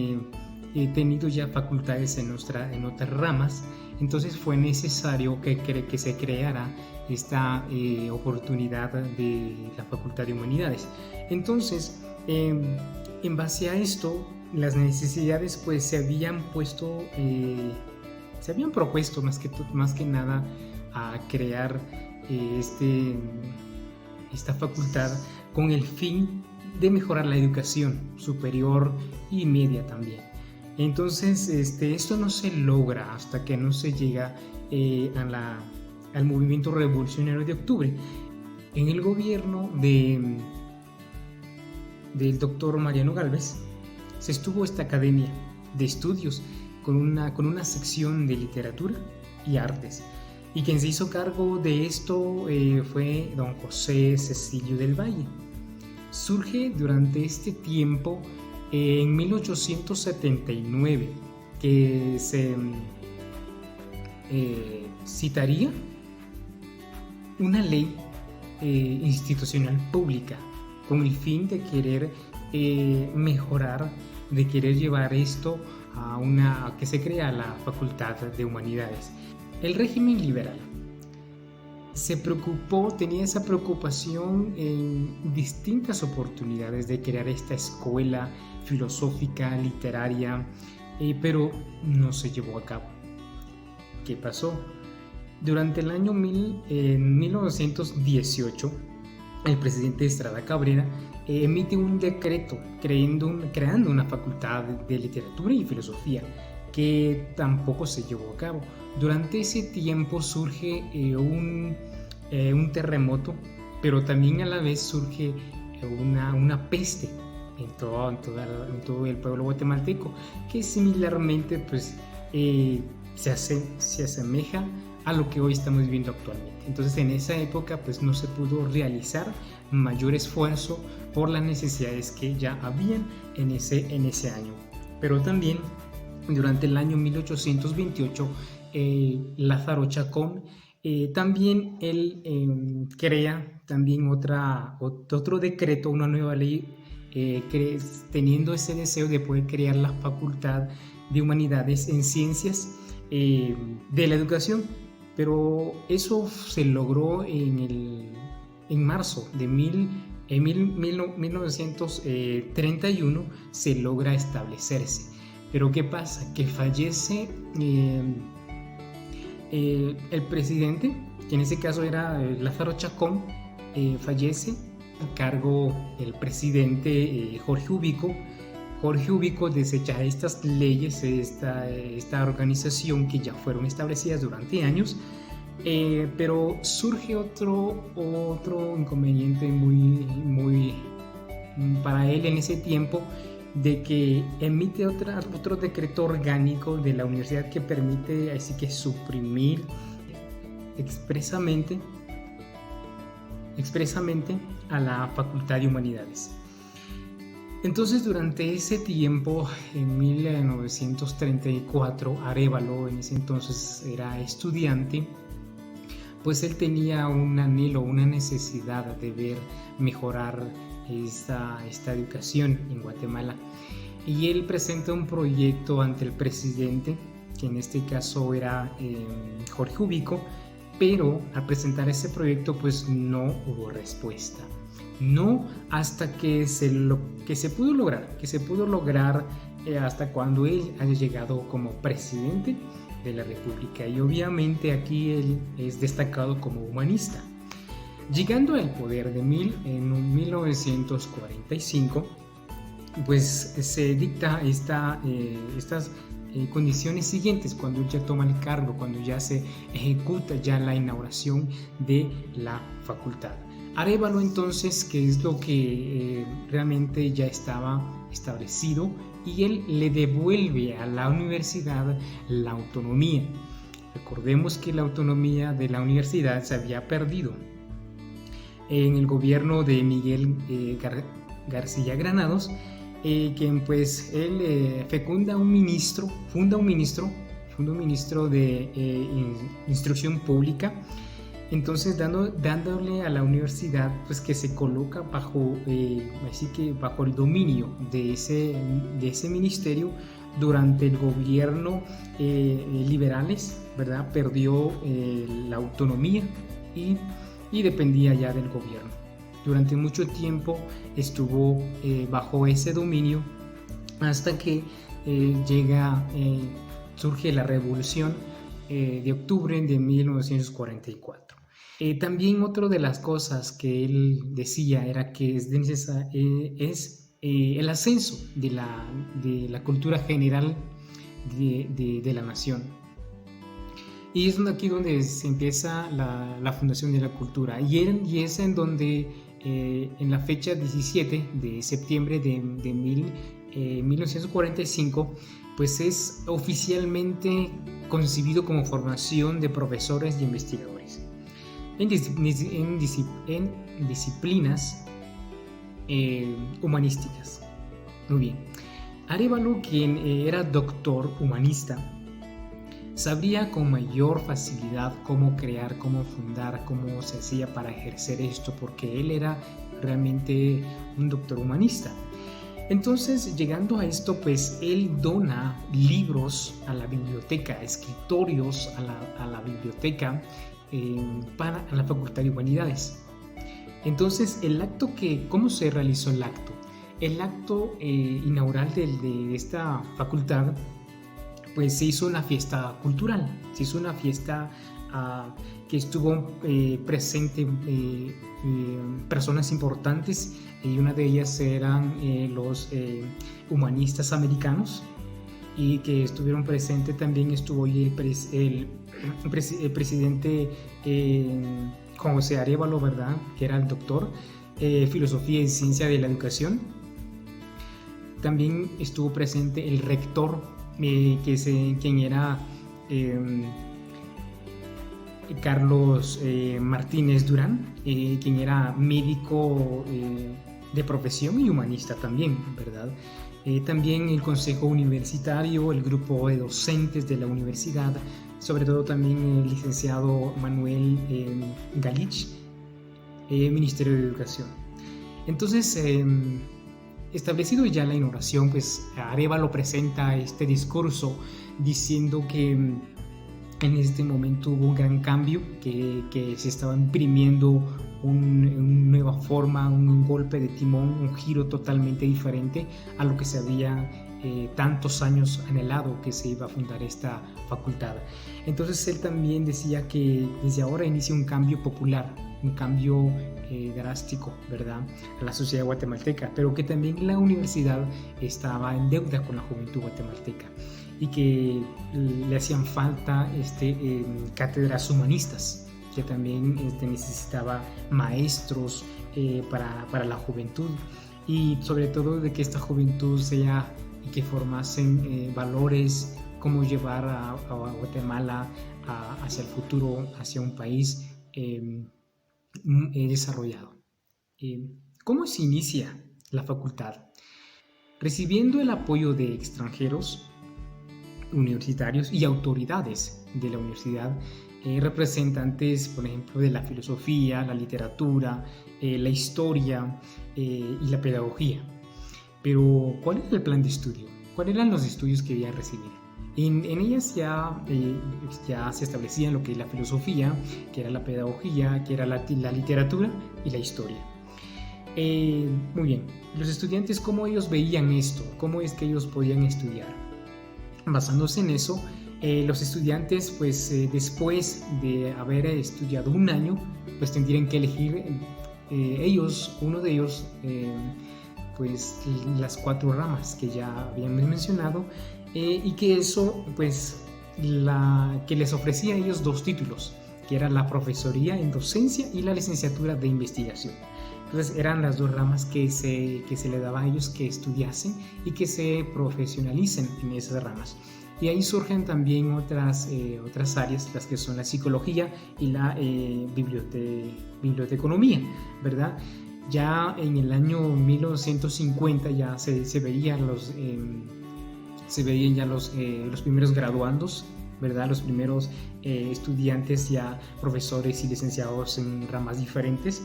tenido ya facultades en otras ramas. Entonces fue necesario que se creara esta oportunidad de la facultad de humanidades. Entonces en base a esto, las necesidades pues se habían propuesto más que nada a crear esta facultad con el fin de mejorar la educación superior y media también. Entonces esto no se logra hasta que no se llega al movimiento revolucionario de octubre. En el gobierno del doctor Mariano Gálvez se estuvo esta academia de estudios con una sección de literatura y artes, y quien se hizo cargo de esto fue don José Cecilio del Valle. Surge durante este tiempo en 1879 que se citaría una ley institucional pública con el fin de querer mejorar, de querer llevar esto a que se crea la Facultad de Humanidades. El régimen liberal tenía esa preocupación en distintas oportunidades de crear esta escuela filosófica, literaria, pero no se llevó a cabo. ¿Qué pasó? Durante el año 1918, el presidente Estrada Cabrera emite un decreto creando una facultad de literatura y filosofía que tampoco se llevó a cabo. Durante ese tiempo surge un terremoto, pero también a la vez surge una peste en todo el pueblo guatemalteco, que similarmente pues, se asemeja a lo que hoy estamos viviendo actualmente. Entonces en esa época pues no se pudo realizar mayor esfuerzo por las necesidades que ya habían en ese año. Pero también durante el año 1828 Lázaro Chacón también él crea también otro decreto, una nueva ley, teniendo ese deseo de poder crear la Facultad de Humanidades en Ciencias de la Educación. Pero eso se logró en marzo de En 1931 se logra establecerse. Pero ¿qué pasa? Que fallece el presidente, que en ese caso era Lázaro Chacón, fallece a cargo el presidente Jorge Ubico. Jorge Ubico desecha estas leyes, esta organización que ya fueron establecidas durante años, pero surge otro inconveniente muy para él en ese tiempo, de que emite otro decreto orgánico de la universidad que permite así que suprimir expresamente a la Facultad de Humanidades. Entonces, durante ese tiempo, en 1934, Arévalo, en ese entonces era estudiante, pues él tenía un anhelo, una necesidad de ver mejorar esta educación en Guatemala, y él presenta un proyecto ante el presidente, que en este caso era Jorge Ubico, pero al presentar ese proyecto pues no hubo respuesta, no hasta que se pudo lograr hasta cuando él haya llegado como presidente de la República, y obviamente aquí él es destacado como humanista. Llegando al poder en 1945, pues se dicta estas condiciones siguientes cuando ya toma el cargo, cuando ya se ejecuta ya la inauguración de la facultad. Arévalo entonces, que es lo que realmente ya estaba establecido, y él le devuelve a la universidad la autonomía. Recordemos que la autonomía de la universidad se había perdido en el gobierno de Miguel García Granados, quien pues él funda un ministro de instrucción pública, entonces dándole a la universidad pues que se coloca bajo el dominio de ese ministerio. Durante el gobierno liberales, ¿verdad? Perdió la autonomía y dependía ya del gobierno. Durante mucho tiempo estuvo bajo ese dominio, hasta que surge la revolución de octubre de 1944. También otra de las cosas que él decía era que es el ascenso de la cultura general de la nación. Y es aquí donde se empieza la fundación de la cultura, y es en donde en la fecha 17 de septiembre de 1945 pues es oficialmente concebido como formación de profesores y investigadores en disciplinas humanísticas. Muy bien. Arévalo, quien era doctor humanista, sabría con mayor facilidad cómo crear, cómo fundar, cómo se hacía para ejercer esto, porque él era realmente un doctor humanista. Entonces, llegando a esto, pues él dona libros a la biblioteca, escritorios a la biblioteca para la Facultad de Humanidades. Entonces, ¿cómo se realizó el acto? El acto inaugural de esta facultad, pues se hizo una fiesta cultural, se hizo una fiesta que estuvo presente personas importantes, y una de ellas eran los humanistas americanos, y que estuvieron presentes. También estuvo ahí el presidente Juan José Arévalo, ¿verdad?, que era el doctor filosofía y ciencia de la educación. También estuvo presente el rector, quien era Carlos Martínez Durán, quien era médico de profesión y humanista también, ¿verdad? También el consejo universitario, el grupo de docentes de la universidad, sobre todo también el licenciado Manuel Galich, Ministerio de Educación. Entonces, establecido ya la inauguración, pues Arévalo presenta este discurso diciendo que En este momento hubo un gran cambio, que se estaba imprimiendo una nueva forma, un golpe de timón, un giro totalmente diferente a lo que se había tantos años anhelado, que se iba a fundar esta facultad. Entonces él también decía que desde ahora inicia un cambio popular, un cambio drástico, ¿verdad?, a la sociedad guatemalteca, pero que también la universidad estaba en deuda con la juventud guatemalteca y que le hacían falta cátedras humanistas, que también necesitaba maestros para la juventud, y sobre todo de que esta juventud sea y que formasen valores, cómo llevar a Guatemala hacia el futuro, hacia un país desarrollado. ¿Cómo se inicia la facultad? Recibiendo el apoyo de extranjeros universitarios y autoridades de la universidad, representantes, por ejemplo, de la filosofía, la literatura, la historia y la pedagogía. Pero, ¿cuál era el plan de estudio? ¿Cuáles eran los estudios que debían recibir? En ellas ya se establecían lo que es la filosofía, que era la pedagogía, que era la literatura y la historia. Muy bien, los estudiantes, ¿cómo ellos veían esto? ¿Cómo es que ellos podían estudiar? Basándose en eso, los estudiantes, pues después de haber estudiado un año, pues tendrían que elegir uno de ellos, pues las 4 ramas que ya habíamos mencionado, y que eso, pues, que les ofrecía a ellos 2 títulos, que era la profesoría en docencia y la licenciatura de investigación. Entonces eran las 2 ramas que se le daba a ellos que estudiasen y que se profesionalicen en esas ramas. Y ahí surgen también otras áreas, las que son la psicología y la biblioteconomía, ¿verdad? Ya en el año 1950 ya se veían ya los primeros graduandos, ¿verdad? Los primeros estudiantes, ya profesores y licenciados en ramas diferentes.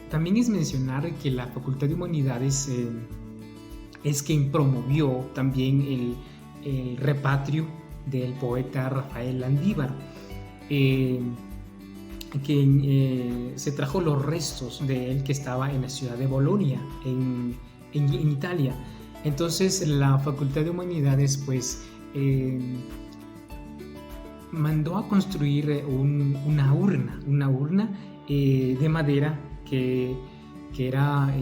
También es mencionar que la Facultad de Humanidades es quien promovió también el repatrio del poeta Rafael Landívar, que se trajo los restos de él, que estaba en la ciudad de Bolonia, en Italia. Entonces la Facultad de Humanidades, pues, mandó a construir una urna de madera que era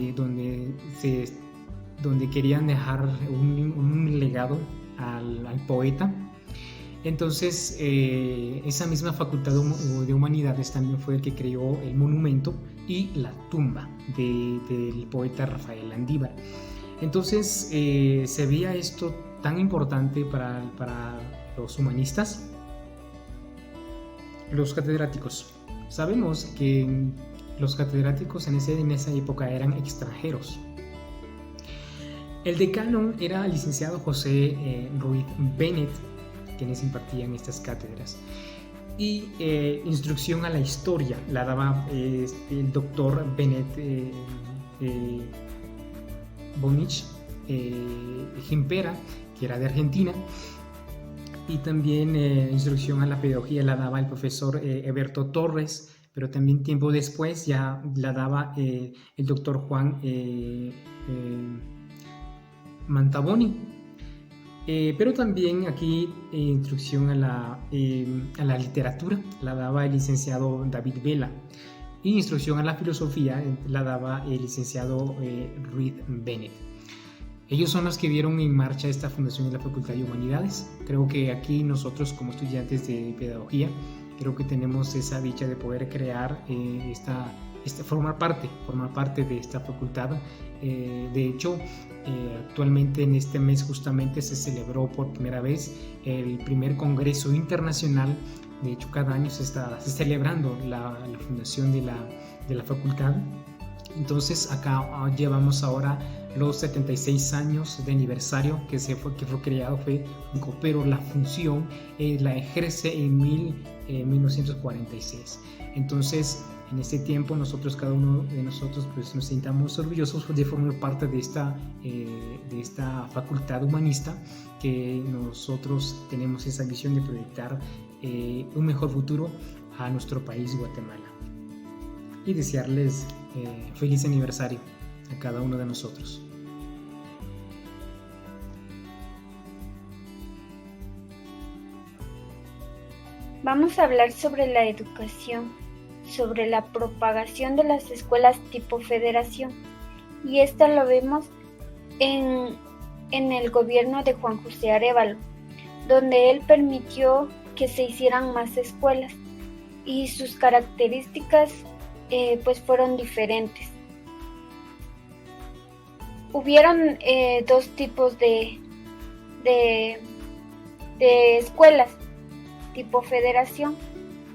donde querían dejar un legado al poeta. Entonces esa misma Facultad de Humanidades también fue el que creó el monumento y la tumba del poeta Rafael Landívar. Entonces se veía esto tan importante para los humanistas. Los catedráticos. Sabemos que los catedráticos en esa época eran extranjeros. El decano era el licenciado José Ruiz Bennett, quienes impartían estas cátedras. Y instrucción a la historia la daba el doctor Bennett Bonich Gimpera, que era de Argentina. Y también instrucción a la pedagogía la daba el profesor Eberto Torres, pero también tiempo después ya la daba el doctor Juan Mantaboni. Pero también aquí instrucción a la literatura la daba el licenciado David Vela, y instrucción a la filosofía la daba el licenciado Ruiz Bennett. Ellos son los que dieron en marcha esta fundación de la Facultad de Humanidades. Creo que aquí nosotros, como estudiantes de pedagogía, creo que tenemos esa dicha de poder crear formar parte de esta facultad. De hecho, actualmente en este mes justamente se celebró por primera vez el primer Congreso Internacional. De hecho, cada año se está celebrando la fundación de la facultad. Entonces acá llevamos ahora los 76 años de aniversario que fue creado, pero la función la ejerce en 1946. Entonces en este tiempo cada uno de nosotros pues, nos sintamos orgullosos de formar parte de esta facultad humanista, que nosotros tenemos esa visión de proyectar un mejor futuro a nuestro país, Guatemala. Y desearles feliz aniversario a cada uno de nosotros. Vamos a hablar sobre la educación, sobre la propagación de las escuelas tipo federación, y esta lo vemos en el gobierno de Juan José Arévalo, donde él permitió que se hicieran más escuelas y sus características pues fueron diferentes. Hubieron dos tipos de escuelas tipo federación,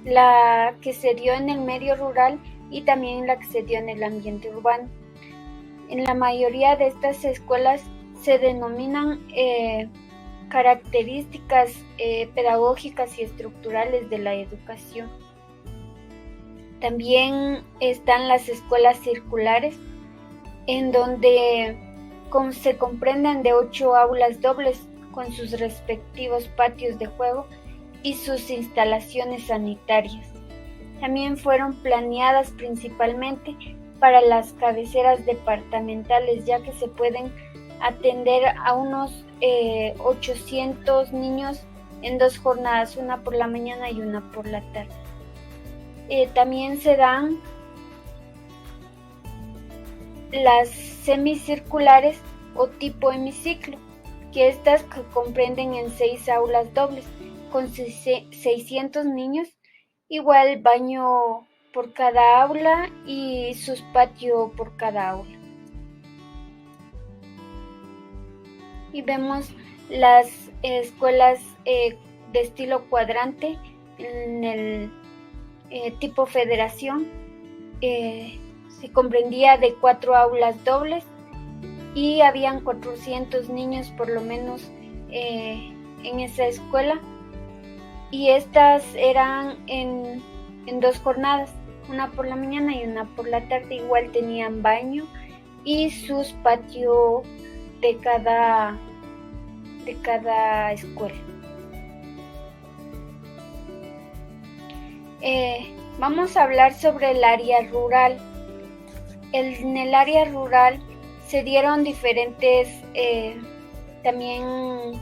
la que se dio en el medio rural y también la que se dio en el ambiente urbano. En la mayoría de estas escuelas se denominan características pedagógicas y estructurales de la educación. También están las escuelas circulares, en donde se comprenden de 8 aulas dobles con sus respectivos patios de juego y sus instalaciones sanitarias. También fueron planeadas principalmente para las cabeceras departamentales, ya que se pueden atender a unos 800 niños en 2 jornadas, una por la mañana y una por la tarde. También se dan las semicirculares o tipo hemiciclo, que estas comprenden en 6 aulas dobles con 600 niños, igual baño por cada aula y sus patios por cada aula. Y vemos las escuelas de estilo cuadrante en el tipo federación. Se comprendía de 4 aulas dobles y habían 400 niños por lo menos en esa escuela, y estas eran en 2 jornadas, una por la mañana y una por la tarde. Igual tenían baño y sus patios de cada escuela. Vamos a hablar sobre el área rural. En el área rural se dieron diferentes también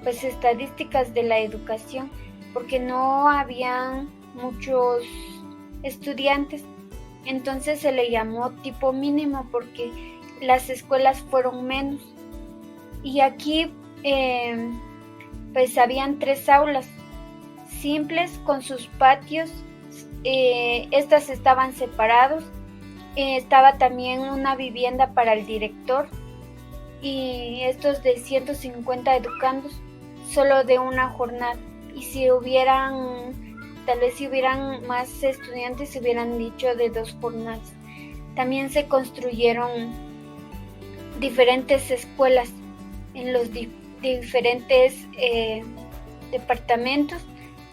pues estadísticas de la educación, porque no habían muchos estudiantes, entonces se le llamó tipo mínimo porque las escuelas fueron menos. Y aquí pues habían 3 aulas simples con sus patios. Estas estaban separados. Estaba también una vivienda para el director, y estos de 150 educandos solo de una jornada. Y si tal vez si hubieran más estudiantes, se hubieran dicho de 2 jornadas. También se construyeron diferentes escuelas en los diferentes departamentos.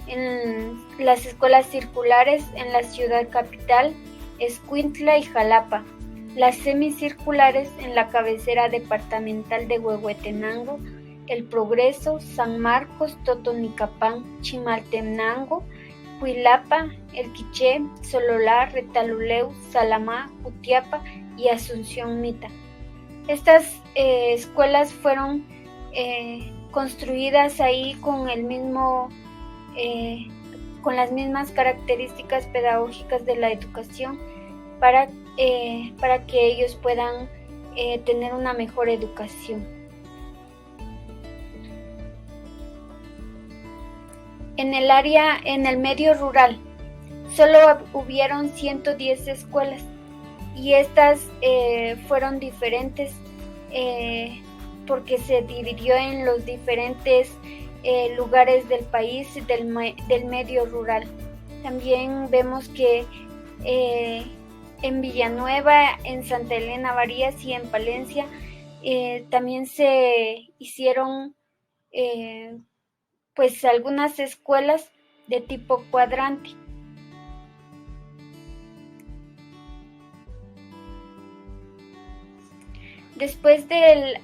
En las escuelas circulares en la ciudad capital, Escuintla y Jalapa. Las semicirculares en la cabecera departamental de Huehuetenango, El Progreso, San Marcos, Totonicapán, Chimaltenango, Cuilapa, El Quiché, Sololá, Retaluleu, Salamá, Jutiapa y Asunción Mita. Estas escuelas fueron construidas ahí con las mismas características pedagógicas de la educación para que ellos puedan tener una mejor educación. En el medio rural, solo hubieron 110 escuelas, y estas fueron diferentes porque se dividió en los diferentes lugares del país del medio rural. También vemos que en Villanueva, en Santa Elena Varías y en Palencia también se hicieron pues algunas escuelas de tipo cuadrante. Después de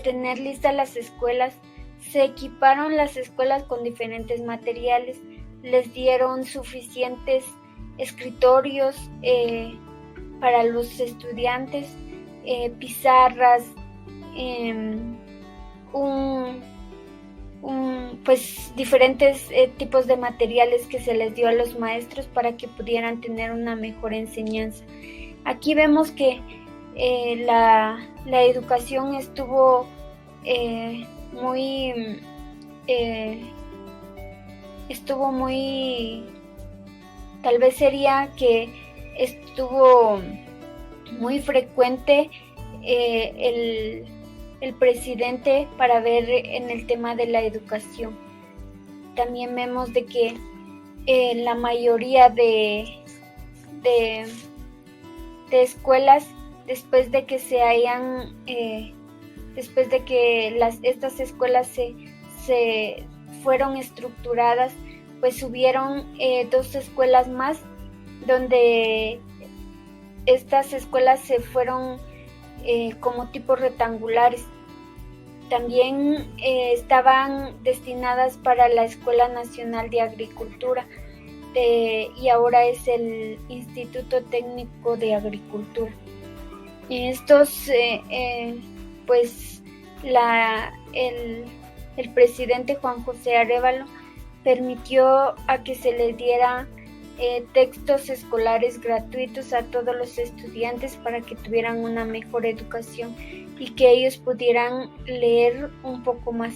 tener listas las escuelas, se equiparon las escuelas con diferentes materiales, les dieron suficientes escritorios para los estudiantes, pizarras, pues diferentes tipos de materiales que se les dio a los maestros para que pudieran tener una mejor enseñanza. Aquí vemos que la educación estuvo muy, tal vez sería que estuvo muy frecuente el presidente para ver en el tema de la educación. También vemos de que la mayoría de escuelas, después de que estas escuelas se fueron estructuradas, pues hubieron 2 escuelas más donde estas escuelas se fueron como tipos rectangulares. También estaban destinadas para la Escuela Nacional de Agricultura y ahora es el Instituto Técnico de Agricultura. Estos, pues el presidente Juan José Arévalo permitió a que se les diera textos escolares gratuitos a todos los estudiantes para que tuvieran una mejor educación y que ellos pudieran leer un poco más.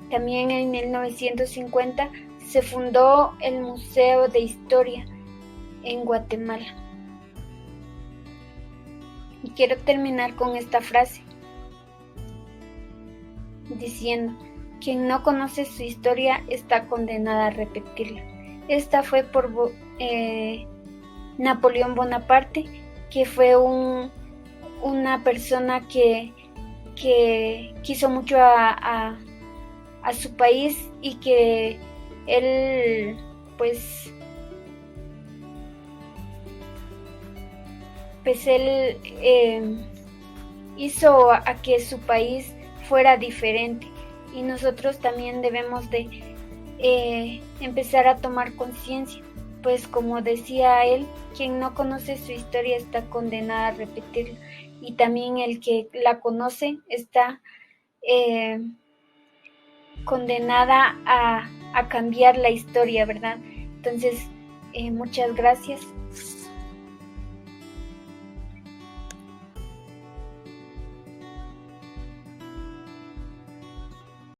También en 1950 se fundó el Museo de Historia en Guatemala. Y quiero terminar con esta frase diciendo: quien no conoce su historia está condenada a repetirla. Esta fue por Napoleón Bonaparte, que fue una persona que quiso mucho a su país y que él pues él hizo a que su país fuera diferente, y nosotros también debemos de empezar a tomar conciencia, pues como decía él, quien no conoce su historia está condenada a repetirla, y también el que la conoce está condenada a cambiar la historia, ¿verdad? Entonces, muchas gracias.